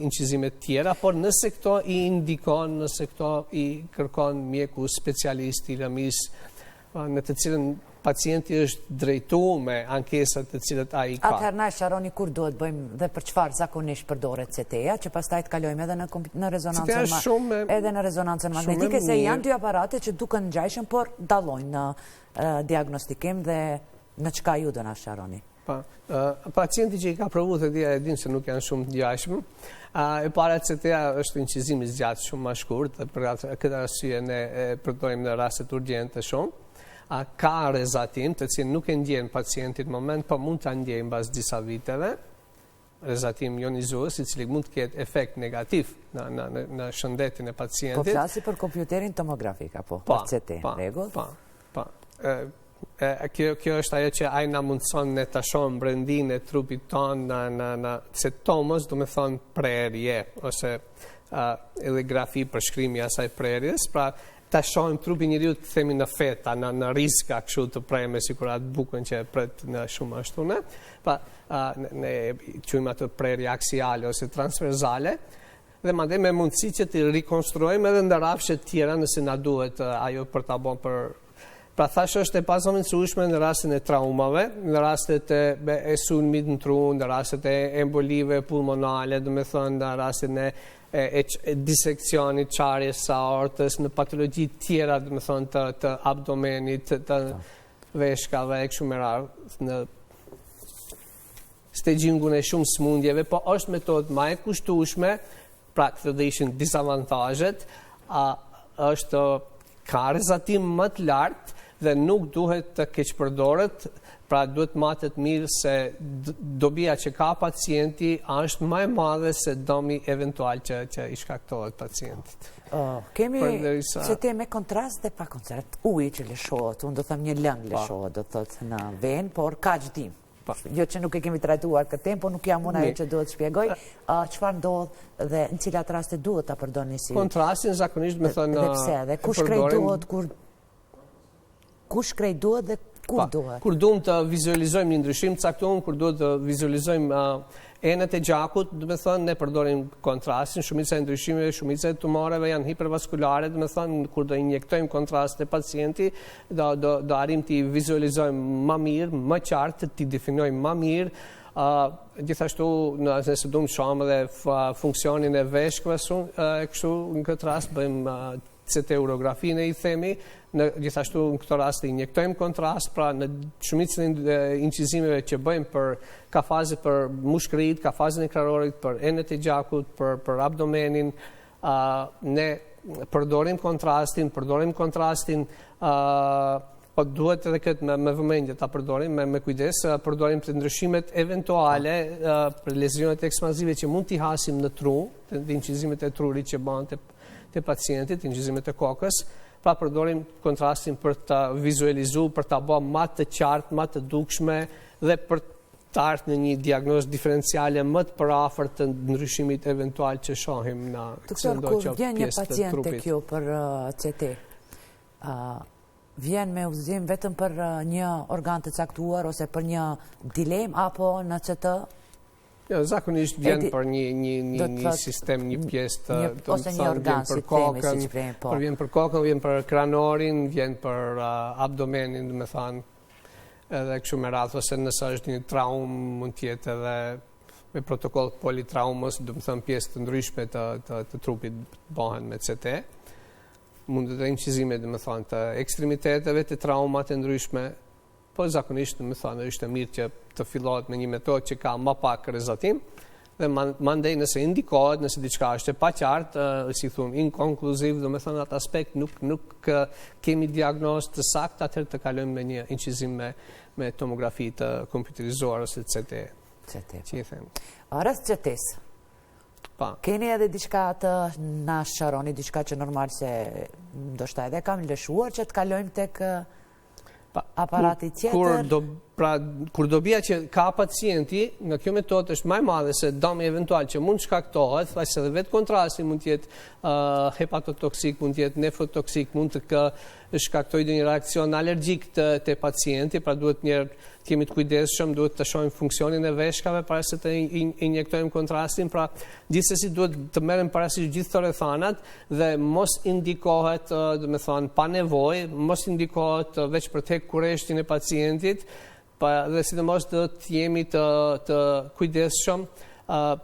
incizime tjera, por nëse këto i indikon, nëse këto i kërkon mjeku specialist i lëmis, në të cilën pacienti është drejtuar me ankesat të cilat ai ka. Atëherë na sharoni kur duhet bëjmë dhe për çfarë zakonisht përdoret CT-ja, që pastaj të kalojmë edhe në rezonancën magnetike, se janë dy aparate që duken ngjajshëm, por dallojnë në diagnostikim dhe në çka ju do na sharoni. Pacienti që i ka provu të dia e din se nuk janë shumë të ngjashëm. E para CT-ja është incizim i zgjatë shumë më shkurt, dhe për këtë arsye ne e përdorim në rastet urgjente shumë. Ka rezatim të cilin nuk e ndjen pacientit në moment, po mund ta ndjejë mbas disa viteve. Rezatim ionizues, i cili mund të ketë efekt negativ në shëndetin e pacientit. Po flasi për kompjuterin tomografik apo për CT, rregull? Po. Kjo është ajo që ai na mundson ne ta shohim brendin e trupit ton se tomos, do të thonë prerje ose edhe grafi për shkrimi asaj prerjes, pra ta shohim trupin njeriu të themi në feta, në riska kështu të preme, sikur atë bukën që e pret në shumë ashtu ne. Pa ne quajmë atë prerje aksiale ose transversale, dhe mandej me mundësi që të rikonstruojmë edhe ndarafshe të tjera nëse na duhet ajo për ta bën për. Pra thash është e pazavendësueshme në rastin e traumave, në rastet e sulmit në tru, në rastet e embolive pulmonale, do të thonë në rastin e disekcionit, qarjes së aortës, në patologji tjera, do të thonë të abdomenit, të veshkave e kështu me radhë, në staging-un e shumë smundjeve, po është metodë më e kushtueshme, pra këto do ishin disavantazhet, është ka rrezatim më të lartë dhe nuk duhet të keqpërdoret, pra duhet matet mirë se dobia që ka pacienti është më e madhe se domi eventual që i shkaktohet pacientit. Kemi CT me kontrast dhe pa kontrast. Uji që lëshohet, unë do them një lëng lëshohet, do thotë në venë, por kaq dim. Jo që nuk e kemi trajtuar këtë temë, po nuk jam unë ajo që duhet shpjegoj. Çfarë ndodh dhe në cilat raste duhet ta përdorni si kontrastin zakonisht, më thonë. Dhe pse? Dhe kush krejtohet dhe kur duhet? Kur duhem të vizualizojmë një ndryshim të caktuar, kur duhet të vizualizojmë enët e gjakut, do të thonë ne përdorim kontrastin, shumica e ndryshimeve, shumica e tumoreve janë hipervaskulare, do të thonë kur do injektojmë kontrast te pacienti, do arrim të vizualizojmë më mirë, më qartë, të definojmë më mirë. Gjithashtu nëse duhem shohim edhe funksionin e veshkëve, kështu në këtë rast bëjmë CT urografinë i themi, gjithashtu në këtë rast injektojmë kontrast, pra në shumicën e incizimeve që bëjmë ka faze për mushkërit, ka fazën e krarorit, për enët e gjakut, për abdomenin, ne përdorim kontrastin, po duhet edhe këtë me vëmendje ta përdorim, me kujdes, përdorim të ndryshimet eventuale për lezionet ekspansive që mund t'i hasim në tru, të incizimet e trurit që banë të pacientit, incizimet e kokës, pra përdorim kontrastin për të vizualizu, për të bërë më të qartë, më të dukshme dhe për të ardhur në një diagnozë diferenciale më të përafërt të ndryshimit eventual që shohim në kur vjen një pacient tek ju për CT, vjen me udhëzim vetëm për një organ të caktuar ose për një dilem apo në CT? Zakonisht vjen për një sistem, një pjesë të ose një organ, si themi, si shprehim, po. Vjen për kokën, vjen për kranorin, vjen për abdomenin, do të thonë, edhe kështu me radhë, ose nëse është një traumë, mund të jetë edhe me protokoll politraumës, do të thonë pjesë të ndryshme të trupit bëhen me CT. Mund të incizime, do të thonë, të ekstremiteteve, të traumat e ndryshme. Po zakonisht, më thonë, është mirë që të fillohet me një metodë që ka më pak rrezatim, dhe mandej nëse indikohet, nëse diçka është e paqartë, si thumë, inkonkluziv, do të thonë atë aspekt nuk kemi diagnozë të saktë, atëherë të kalojmë me një incizim me tomografi të kompjuterizuar ose CT. Që i them. Rreth CT-s. Keni edhe diçka të na sharoni, diçka që normal se ndoshta edhe kam lëshuar që të kalojmë tek aparati tjetër? Kur do Pra, kur do bia që ka pacienti, nga kjo metodë është më e madhe se dëmi eventual që mund shkaktohet, thashë edhe vetë kontrasti mund të jetë hepatotoksik, mund të jetë nefrotoksik, mund të shkaktojë një reakcion alergjik te pacienti, pra duhet të jemi të kujdesshëm, duhet të shohim funksionin e veshkave para se të injektojmë kontrastin, pra gjithsesi duhet të merrem parasysh gjithë këto rrethanat dhe mos indikohet, do të thonë, pa nevojë, mos indikohet veç për tek kurreshtin e pacientit, dhe sidomos do të jemi të kujdesshëm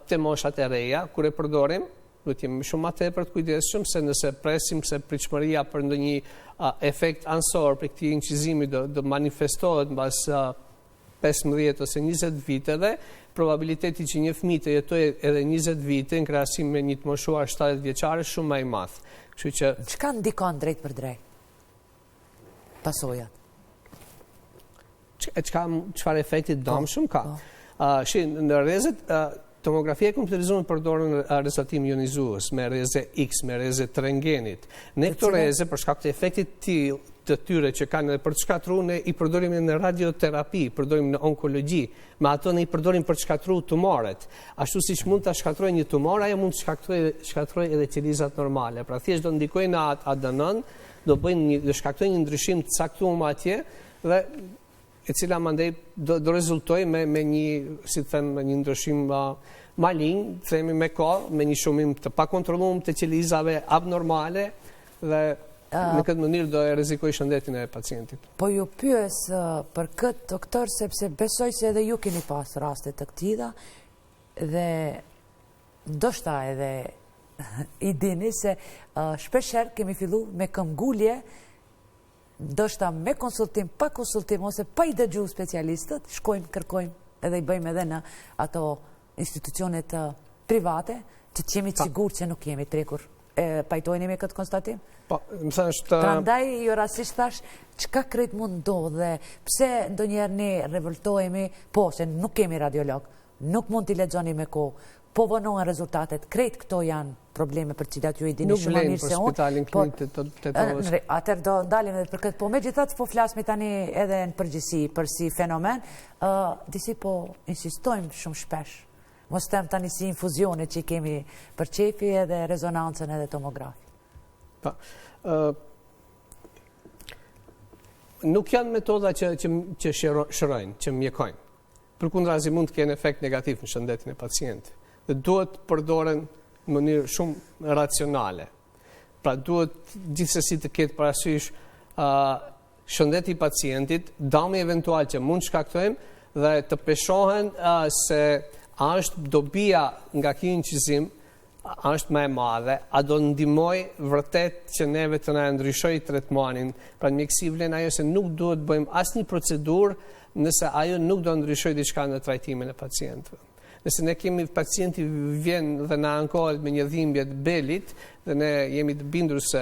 te moshat e reja kur e përdorim, do të jemi shumë më tepër të kujdesshëm se nëse presim se pritshmëria për ndonjë efekt ansor për këtij incizimi do manifestohet mbas 15 ose 20 viteve, probabiliteti që një fëmijë të jetojë edhe 20 vite në krahasim me një të moshuar 70 vjeçare shumë më i madh. Kështu që çka ndikon drejt për drejt? Pasojat. Çfarë efekti dëmshëm ka? Në rrezet tomografia kompjuterizuar përdoren rrezatim ionizues me rreze X, me rreze të rentgenit. Ne këto rreze për shkak të efektit të tyre që kanë edhe për të shkatruar, ne i përdorim në radioterapi, përdorim në onkologji, me ato ne i përdorim për të shkatruar tumoret. Ashtu siç mund ta shkatrojë një tumor, ajo mund të shkatrojë edhe qelizat normale. Pra thjesht do ndikojnë në ADN-n, do shkaktojnë një ndryshim të caktuar atje dhe e cila mandej do rezultoj me një, si të them, një ndryshim malign, themi me kohë, me një shumim të pakontrolluar të qelizave abnormale dhe në këtë mënyrë do e rrezikoj shëndetin e pacientit. Po ju pyes për këtë doktor sepse besoj se edhe ju keni pas raste të këtilla dhe ndoshta edhe i dini se shpeshherë kemi fillu me këmbgulje, ndoshta me konsultim, pa konsultim, ose pa i dëgju specialistët, shkojmë, kërkojmë edhe i bëjmë edhe në ato institucionet private, që të jemi të sigurt që nuk jemi trekur. Pajtojnë me këtë konstatim? Po, më thënë është... Prandaj, jo rastisht thash, çka krejt mund ndodhe, pse ndonjëherë ne revoltohemi, po, se nuk kemi radiolog, nuk mund t'i lexoni me kohë, po vonohen rezultatet, krejt këto janë probleme për cilat ju i dini shumë mirë se unë. Nuk vlen për spitalin klinik të Tetovës. Atëherë do ndalim edhe për këtë, po megjithatë po flasmi tani edhe në përgjithësi për si fenomen, disi po insistojmë shumë shpesh. Mos them tani si infuzionet që i kemi për qefi edhe rezonancën edhe tomografi. Nuk janë metoda që shërojnë, që mjekojnë. Përkundrazi mund të kenë efekt negativ në shëndetin e pacientit. Dhe duhet përdoren në mënyrë shumë racionale. Pra duhet gjithsesi të ketë parasysh shëndeti i pacientit, dëmi eventual që mund shkaktojmë dhe të peshohen se a është dobia nga ky incizim, a është më e madhe, a do ndihmoj vërtet që neve të na ndryshojë tretmanin. Pra në mjeksi vlen ajo se nuk duhet bëjmë asnjë procedurë nëse ajo nuk do ndryshojë diçka në trajtimin e pacientëve. Nëse ne kemi pacienti vjen dhe na ankohet me një dhimbje të belit dhe ne jemi të bindur se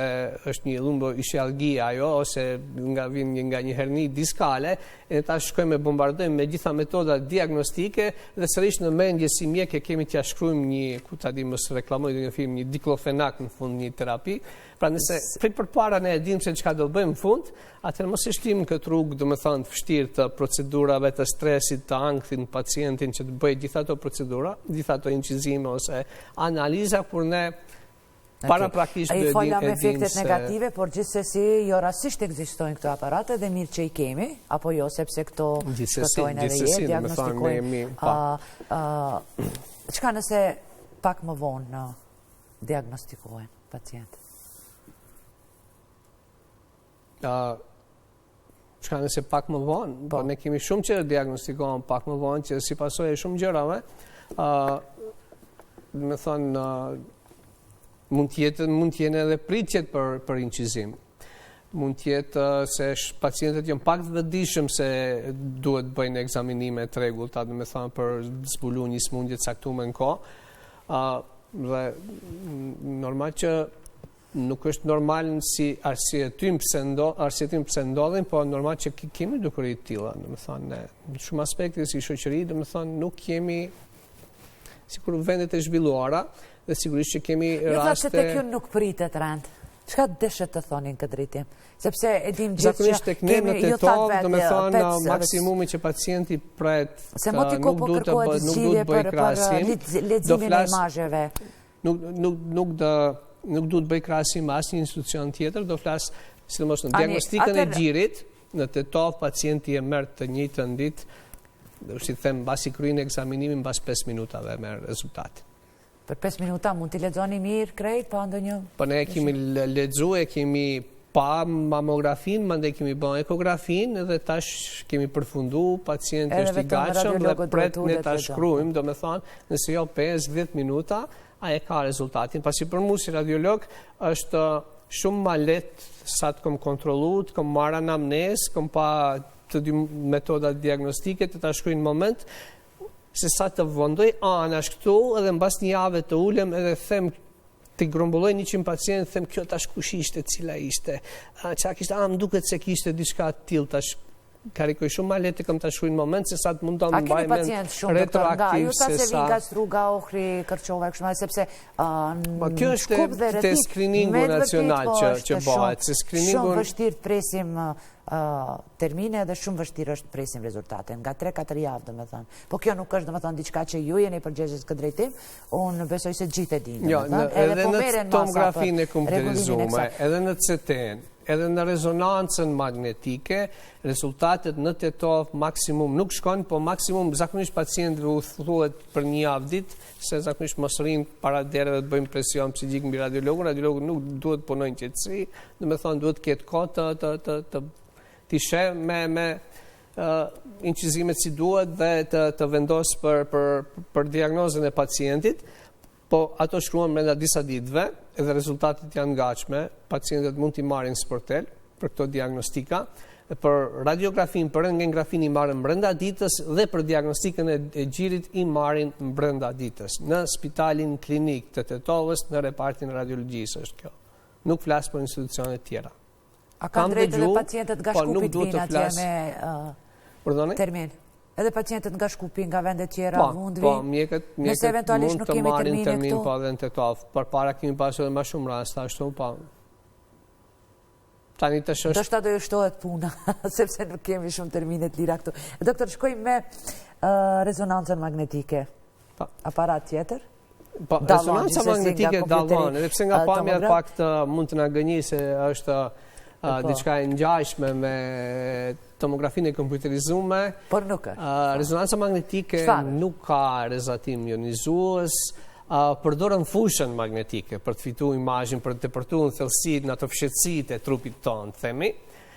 është një lumboishialgia ajo ose vjen nga një herni diskale, e ta shkojmë e bombardojmë me gjitha metodat diagnostike dhe sërish në mendje si mjek e kemi t'ia shkruajmë një, ku ta di mos reklamoj një film, një diklofenak në fund, një terapi. Pra nëse përpara ne e dimë se çka do bëjmë në fund, atëherë mos e shtim këtë rrugë, domethënë të vështirë të procedurave të stresit, të ankthit në pacientin që të bëjë gjitha ato procedura, gjitha ato incizime ose analiza, kur ne paraprakisht do e dimë se... Ai fola me efektet negative, por gjithsesi jo rastisht ekzistojnë këto aparate dhe mirë që i kemi, apo jo, sepse këto shkëtojnë edhe jetë, diagnostikojnë. Çka nëse pak më vonë diagnostikohen pacientët? Çka nëse pak më vonë, po ne kemi shumë që diagnostikohen pak më vonë, që si pasojë shumë gjërave, me thonë, mund të jenë edhe pritjet për incizim. Mund të jetë se pacientët janë pak të vëdijshëm se duhet bëjnë ekzaminime të rregullta, do të thonë për zbuluar një sëmundje të caktuar në kohë. Dhe normal që nuk është normal si arsyetim pse ndodhin, po normal që kemi dukuri të tilla, do të thonë në shumë aspekte si shoqëri, do të thonë nuk kemi sikur vendet e zhvilluara dhe sigurisht që kemi raste... Jo, tek ju nuk pritet rend. Çka deshet të thonin këtë drejtim? Sepse e dim gjithë zakonisht tek ne në tetov, do me thonë maksimumi që pacienti pret nuk duhet të bëj krahasim, leximin e imazheve. Nuk duhet bëj krahasim me asnjë institucion tjetër, do flas sidomos në diagnostikën e gjirit, në tetov pacienti e merr të njëjtën ditë, do të them mbasi kryen ekzaminimin mbas 5 minutave merr rezultat. Për 5 minuta mund t'i lexoni mirë krejt, pa ndonjë? Po ne kemi lexuar, kemi pa mamografin, mandej kemi bën ekografin dhe tash kemi përfundu, pacienti është i gatshëm dhe pret ne ta shkruajmë, do me thonë, nëse jo 5-10 minuta, a e ka rezultatin. Pasi për mu si radiolog është shumë ma letë sa të kom kontrolu, të kom marrë anamnes, kom pa të dy metodat diagnostike të ta shkruaj në moment, se sa të vëndoj anash këtu edhe në bas një jave të ulem edhe them të grumbulloj 100 pacient, them kjo tash kush ishte, cila ishte, qa kishte, më duket se kishte diçka t'til, tash karikoj shumë ma letë kam të shkruaj në moment, se sa të mund të më baj men retroaktiv se sa... Ju ta se vi nga Struga, Ohri, Kërqova, sepse kjo është të screeningu nacional që bëhet, se screeningu... Shumë vështirë të presim termine dhe shumë vështirë është presim rezultate, nga 3-4 javë, dhe me thënë. Po kjo nuk është, dhe me thënë, diçka që ju jeni përgjegjës këtë drejtim, unë besoj se gjithë e dinë, dhe me thënë, edhe në tomografinë e kompjuterizume, edhe në CT-n, edhe në rezonancën magnetike, rezultatet në tetov maksimum nuk shkojnë, po maksimum zakonisht pacientë u thuhet për një javë ditë, se zakonisht mos rrinë para derave të bëjmë presion psiqik mbi radiologu nuk duhet punojnë qetësi, dhe me thonë duhet ketë kohë të sheh me incizimet si duhet dhe të vendos për diagnozën e pacientit, po ato shkruan brenda disa ditëve, edhe rezultatet janë gatshme, pacientët mund t'i marrin sportel për këto diagnostika, për radiografin, për rentgengrafin i marrin brenda ditës dhe për diagnostikën e gjirit i marrin brenda ditës. Në spitalin klinik të Tetovës, në repartin e radiologjisë është kjo. Nuk flas për institucionet tjera. A ka drejtë edhe pacientët nga Shkupit vinë atje me termin? Edhe pacientët nga Shkupi, nga vendet tjera, mund vi? Po, mjekët mund të marrin termin po edhe në Tetov. Për para kemi pasur edhe ma shumë rasta, ashtu po. Tani të shështë... Do shta do ju shtohet puna, sepse nuk kemi shumë terminet lira këtu. Doktor, shkojmë me rezonancën magnetike. Aparat tjetër? Po, rezonanca magnetike dallon, edhe pse nga pamja pak mund të na gënjë se është diçka e ngjashme me tomografinë e kompjuterizuar. Por nuk është. Rezonanca magnetike nuk ka rrezatim ionizues, përdoren fushën magnetike për të fituar imazhin, për të depërtuar thellësitë në ato fshëtësitë e trupit tonë, themi,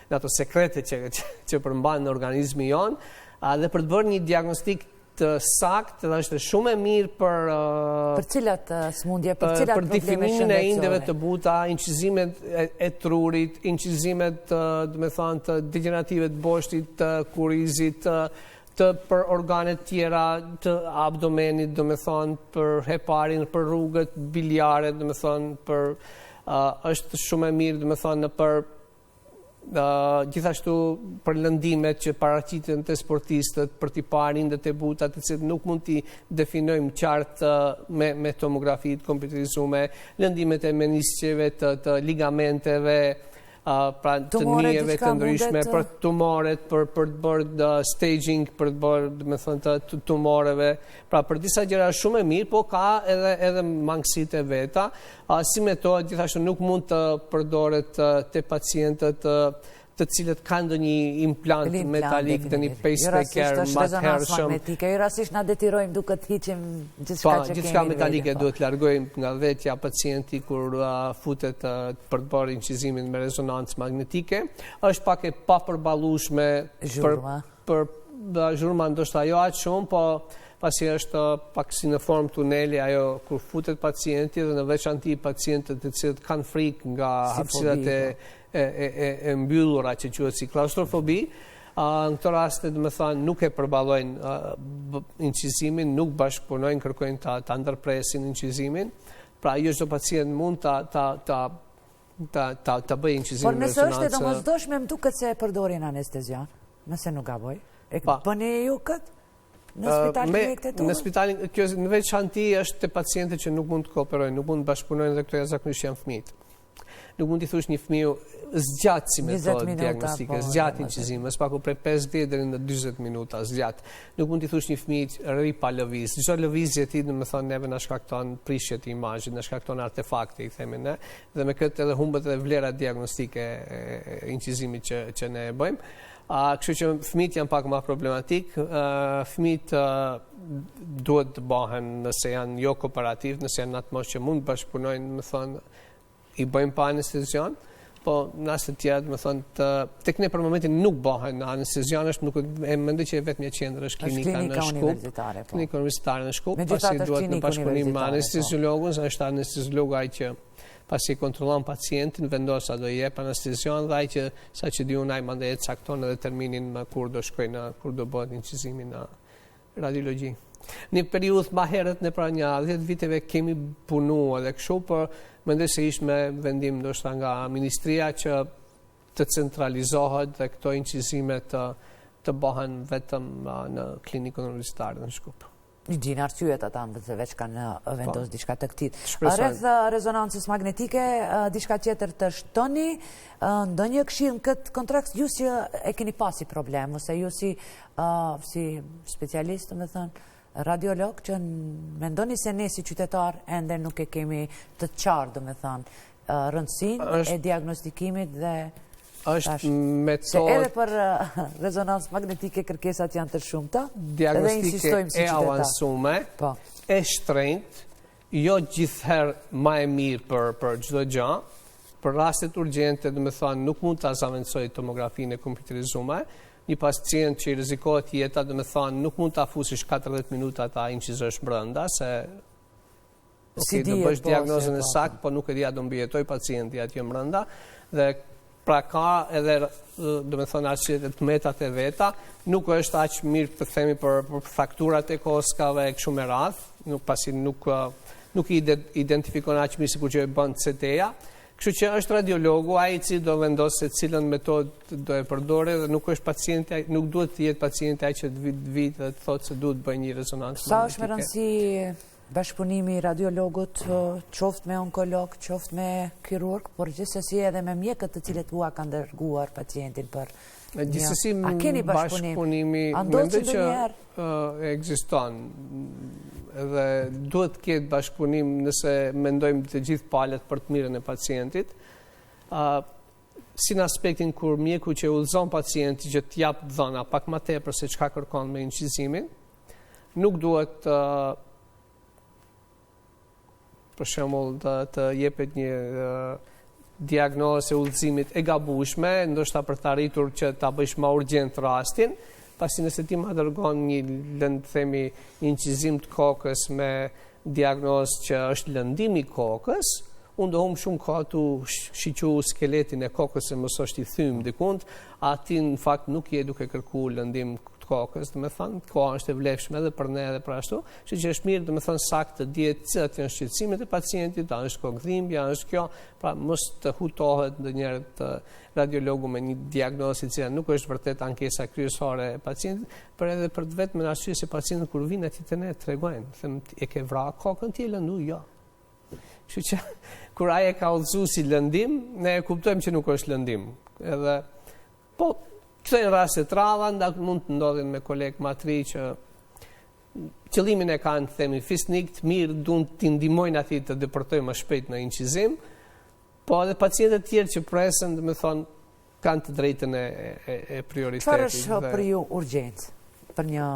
në ato sekrete që përmban në organizmin jon, dhe për të bërë një diagnostik të saktë, dhe është shumë e mirë për cilat smundje, për cilat për difinimin e indeve të buta, incizimet e trurit, incizimet, do me thënë, të degenerative të boshtit, të kurizit, për organet tjera, të abdomenit, do me thënë, për heparin, për rrugët biliare, do me thënë, është shumë e mirë, do me thënë, për gjithashtu për lëndimet që paraqiten të sportistët, për t'i parë indet e buta, të cilët nuk mund t'i definojmë qartë me tomografi të kompjuterizuar, lëndimet e menisqeve, të ligamenteve, pra të njëjeve të ndryshme, për tumoret, për të bërë staging, për të bërë, me thënë, të tumoreve, pra për disa gjëra shumë e mirë, po ka edhe mangësitë e veta. Si metodë, gjithashtu nuk mund të përdoret të pacientët të cilët kanë ndonjë implant metalik, ndonjë pacemaker mathershëm. Jo rastisht na detirojmë duke të hiqim gjithçka që kemi. Gjithçka metalike duhet largojmë nga vetja pacienti kur futet për të bërë incizimin me rezonancë magnetike. Është pak e papërballueshme për zhurma, ndoshta jo aq shumë, po pasi është pak si në formë tuneli ajo kur futet pacienti dhe në veçanti pacientët të cilët kanë frikë nga hapësirat e mbyllura që quhet si klaustrofobi, në këto raste do të thënë nuk e përballojnë incizimin, nuk bashkëpunojnë, kërkojnë ta ndërpresin incizimin. Pra jo çdo pacient mund ta bëjë incizimin. Por nëse është e domosdoshme, më duket se e përdorin anestezian, nëse nuk gaboj. E bëni ju këtë? Në spitalin klinik Tetova? Në spitalin, kjo në veçanti është te pacientët që nuk mund të kooperojnë, nuk mund të bashkëpunojnë dhe këto zakonisht janë fëmijët. nuk mund t'i thush një fëmijë zgjat si metodë diagnostike, zgjat incizim, më spaku prej 50 deri në 40 minuta zgjat. Nuk mund t'i thush një fëmijë rri pa lëviz. Çdo lëvizje ti, domethënë, neve na shkakton prishje të imazhit, na shkakton artefakte, i themi ne, dhe me këtë edhe humbet edhe vlera diagnostike e incizimit që ne e bëjmë. Kështu që fëmijët janë pak më problematik. Fëmijët duhet të bëhen nëse janë jo kooperativ, nëse janë në atë moshë që mund bashkëpunojnë, më thonë, i bëjmë pa anestezion, po në asë të tjerë, më thonë, tek ne për momentin nuk bëhen anestezion, është nuk e mendoj që vetëm një qendër është klinika në Shkup, klinika universitare në Shkup, pasi duhet në bashkëpunim me anesteziologun, është anesteziologu ai që pasi kontrollon pacientin, vendos a do jep anestezion dhe ai që sa që di unë ai mandej e cakton edhe terminin më kur do shkojnë, kur do bëhet incizimi në radiologji. Një periudhë më herët ne pra një 10 viteve kemi punuar edhe kështu, por mendoj se ishte me vendim ndoshta nga ministria që të centralizohet dhe këto incizime të bëhen vetëm në klinikën universitare në Shkup. Një gjinë arsyet ata se veç kanë vendos diçka të këtit. Rreth rezonancës magnetike, diçka tjetër të shtoni, ndonjë këshill në këtë kontekst, ju si e keni pasi problem, ose ju si specialist, me thënë, radiolog, që mendoni se ne si qytetar ende nuk e kemi të qartë, me thënë, rëndësinë e diagnostikimit dhe është metodë... Se edhe për rezonancë magnetike kërkesat janë të shumëta, diagnostike e avansume, e shtrenjtë, jo gjithherë ma e mirë për çdo gjë, për rastet urgjente, dhe me thonë, nuk mund të azamencoj tomografinë e kompjuterizuar, një pacient që i rrezikohet jeta, dhe me thonë, nuk mund të afusish 40 minuta ta incizosh brenda, se do bësh diagnozën e saktë, po nuk e dia do mbijetoj pacienti atje brenda, dhe pra ka edhe, do me thonë, arsyet e të metat e veta, nuk është aq mirë të themi për frakturat e koskave e kështu me radhë, pasi nuk i identifikon aq mirë sikur që e bën CT-ja. Kështu që është radiologu ai i cili do vendos se cilën metodë do e përdore dhe nuk është pacienti, nuk duhet të jetë pacienti ai që të vit dhe të thotë se duhet bëj një rezonancë magnetike. Sa është me rëndësi bashkëpunimi radiologut, qoftë me onkolog, qoftë me kirurg, por gjithsesi edhe me mjekët të cilët ua kanë dërguar pacientin për gjithsesi bashkëpunimi mendoj që ekziston edhe duhet të ketë bashkëpunim nëse mendojmë të gjithë palët për të mirën e pacientit. Si në aspektin kur mjeku që udhëzon pacienti që të jap dhëna pak më tepër se çka kërkon me incizimin, nuk duhet për shembull të jepet një diagnozë e udhëzimit e gabueshme, ndoshta për të arritur që ta bësh më urgjent rastin, pasi nëse ti ma dërgon një themi incizim të kokës me diagnozë që është lëndim i kokës, unë do humbë shumë kohë tu shiqu skeletin e kokës se mos është i thymë dikund, ati në fakt nuk je duke kërku lëndim kokës, dhe me thënë, koha është e vlefshme edhe për ne edhe për ashtu, që është mirë dhe me thënë saktë të djetë cilat janë shqetësimet e pacientit, a është kokëdhimbja, a është kjo, pra mos të hutohet ndë njerë të radiologu me një diagnozi që nuk është vërtet ankesa kryesore e pacientit, për edhe për të vetë me arsye se pacientit kur vinë ati të ne të regojnë, thëmë, e ke vra kokën, ti e lëndu, jo. Kështu që, kur aje ka udhëzu si lëndim, ne e kuptojmë që nuk është lëndim. Edhe, po, këto janë raste të ralla, ndak mund të ndodhin me kolegë matri që qëllimin e kanë, themi, fisnik të mirë, duan t'i ndihmojnë ati të depërtojnë më shpejt në incizim, po edhe pacientët tjerë që presen, dhe me thonë, kanë të drejtën e prioritetit. Çfarë është për ju urgjencë? Për një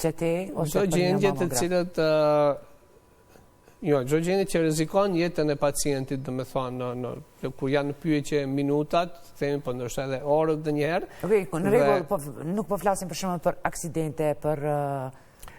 CT ose për një mamogram? Jo, çdo gjendje që rrezikon jetën e pacientit, do me thonë, kur janë në pyetje minutat, themi, po ndoshta edhe orët ndonjëherë. Okej, në rregull, nuk po flasim për shembull për aksidente, për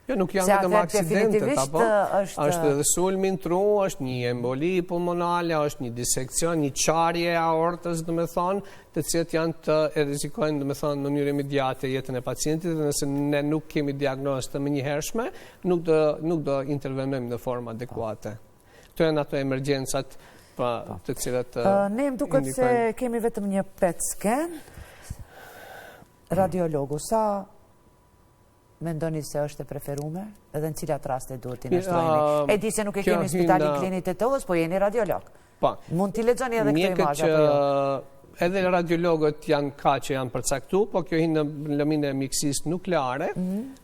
jo, nuk janë vetëm aksidentet, apo është edhe sulmin tru, është një emboli pulmonale, është një disekcion, një qarje e aortës, do me thonë, të cilët janë të rrezikojnë, do me thonë, në mënyrë imediate jetën e pacientit, dhe nëse ne nuk kemi diagnozë të menjëhershme, nuk do intervenojmë në formë adekuate. Këto janë ato emergjencat të cilat ne më duket se kemi vetëm një PET scan. Radiologu, sa mendoni se është e preferuar, edhe në cilat raste duhet t'i nashtrojmë? E di se nuk e kemi në spitalin klinikë të Tetovës, po jeni radiolog. Mund t'i lexoni edhe këtë imazh apo jo? Edhe radiologët që janë përcaktu, po kjo hinë në lëmin e mjekësisë nukleare,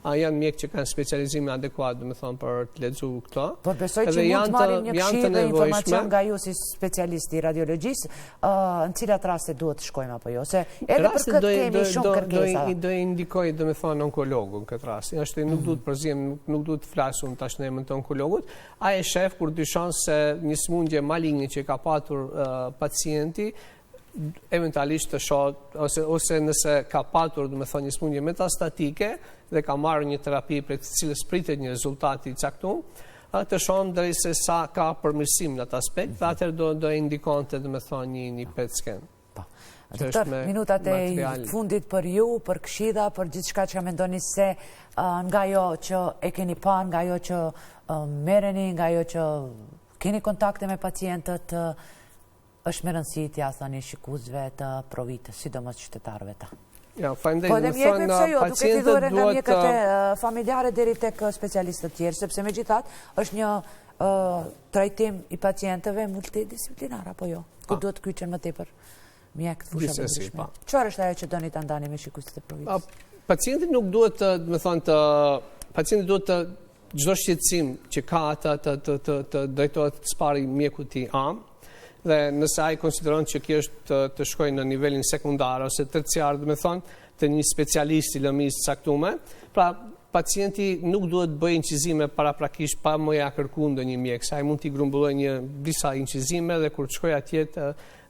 a janë mjekë që kanë specializime adekuat, dhe me thonë, për të lexu këto. Por besoj që mund të marrin një këshillë dhe informacion nga ju si specialisti radiologjisë, në cilat raste duhet të shkojmë apo jo, se edhe për këtë kemi shumë kërkesa. Do indikoj, dhe me thonë, onkologun këtë rast. Ashtu nuk duhet përziem, nuk duhet të flasun tash në emrin të onkologut. Ai e shef kur dyshon se një sëmundje maligne që ka patur pacienti eventualisht të shoh ose nëse ka patur, do të thonë, një sëmundje metastatike dhe ka marrë një terapi për të cilës pritet një rezultat i caktuar, të shohim deri se sa ka përmirësim në atë aspekt, dhe atëherë do indikonte, do të thonë, një PET scan. Doktor, minutat e fundit për ju, për këshilla, për gjithçka që mendoni se nga ajo që e keni parë, nga ajo që merreni, nga ajo që keni kontakte me pacientët, është me rëndësi t'ja thani shikuesve të Provitës, sidomos qytetarëve ta. Po edhe mjekëve pse jo, duke t'i dhurë nga mjekët e familjare deri tek specialistët tjerë, sepse megjithatë është një trajtim i pacientëve multidisiplinar apo jo, ku duhet kyçen më tepër mjekët fusha ndryshme. Çfarë është ajo që doni ta ndani me shikuesit e Provitës? Pacienti nuk duhet pacienti duhet të çdo shqetësim që ka të drejtohet të spari mjekut i am, dhe nëse ai konsideron që kjo është të shkojë në nivelin sekundar ose terciar, do të thonë, të një specialist i lëmisë caktuar, pra pacienti nuk duhet bëjë incizime paraprakisht pa më ia kërkuar ndonjë mjek, sa ai mund t'i grumbullojë disa incizime dhe kur të shkojë atje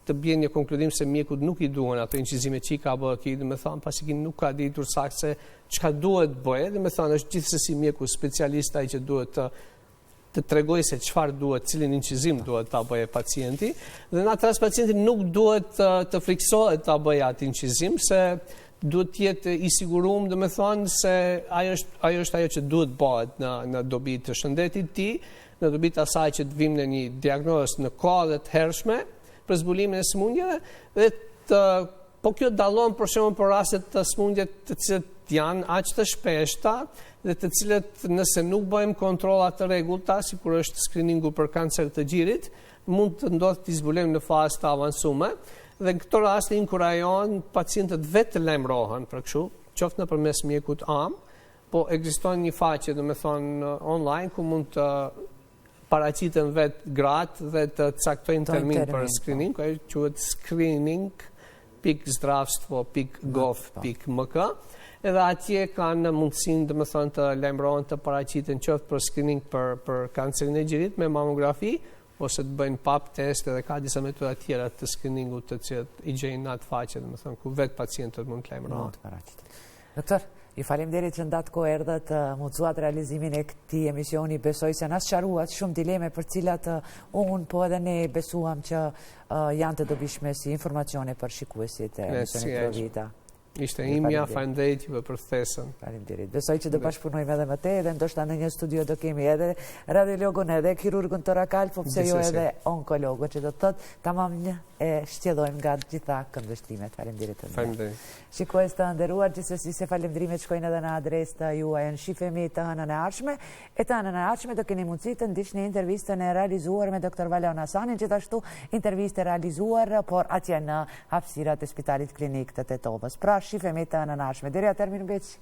të bjen një konkludim se mjekut nuk i duhen ato incizime që i ka bërë aki, do të thonë, pasi që nuk ka ditur saktë se çka duhet bëjë, do të thonë, është gjithsesi mjeku specialist ai që duhet të tregoj se çfarë duhet, cilin incizim duhet ta bëjë pacienti, dhe në atë rast pacienti nuk duhet të friksohet ta bëjë atë incizim, se duhet të jetë i siguruar, do të thonë, se ajo është ajo që duhet bëhet në dobi të shëndetit të tij, në dobi të asaj që të vim në një diagnozë në kohë të hershme për zbulimin e sëmundjeve, dhe po kjo dallon për shembull për raste të sëmundjeve të cilat janë aq të shpeshta dhe të cilët nëse nuk bëjmë kontrolla të rregullta, sikur është screeningu për kancer të gjirit, mund të ndodhë të zbulojmë në fazë të avancuar, dhe në këto raste inkurajohen pacientët vetë të lajmërohen për kështu, qoftë nëpërmes mjekut am, po ekziston një faqe, do të thonë, online ku mund të paraqiten vetë gratë dhe të caktojnë termin për screening, që quhet screening.zdravstvo.gov.mk, edhe atje kanë mundësinë, do të thonë, të lajmërohen, të paraqiten qoftë për screening për kancerin e gjirit me mamografi, ose të bëjnë pap test, edhe ka disa metoda tjera të screeningut të cilat i gjejnë në atë faqe, do të thonë, ku vetë pacientët mund të lajmërohen. Doktor, ju falemnderit që ndatë ko erdhët, mundësuat realizimin e këtij emisioni, besoj se nas sqaruat shumë dileme për cilat unë, po edhe ne besuam që janë të dobishme si informacione për shikuesit e emisionit Provita. Ishte imja, faleminderit juve për ftesën. Faleminderit. Besoj që do bashkëpunojmë edhe më tej, dhe ndoshta në një studio do kemi edhe radiologun, edhe kirurgun torakal, po pse jo edhe onkologun, që do të thotë tamam e shtjedhojmë nga gjitha këndvështrimet. Faleminderit. Faleminderit. Shikues të nderuar, gjithsesi se falendrimet shkojnë edhe në adresë të juaj. Në shifemi të hënën e ardhshme, e të hënën e ardhshme do keni mundësi të ndiqni intervistën e realizuar me Dr. Valon Hasanin, gjithashtu intervistë realizuar por atje në hapësirat e Spitalit Klinik të Tetovës. Pra shifemi të hënën e ardhshme. Deri atëherë, mirëmbëjtje.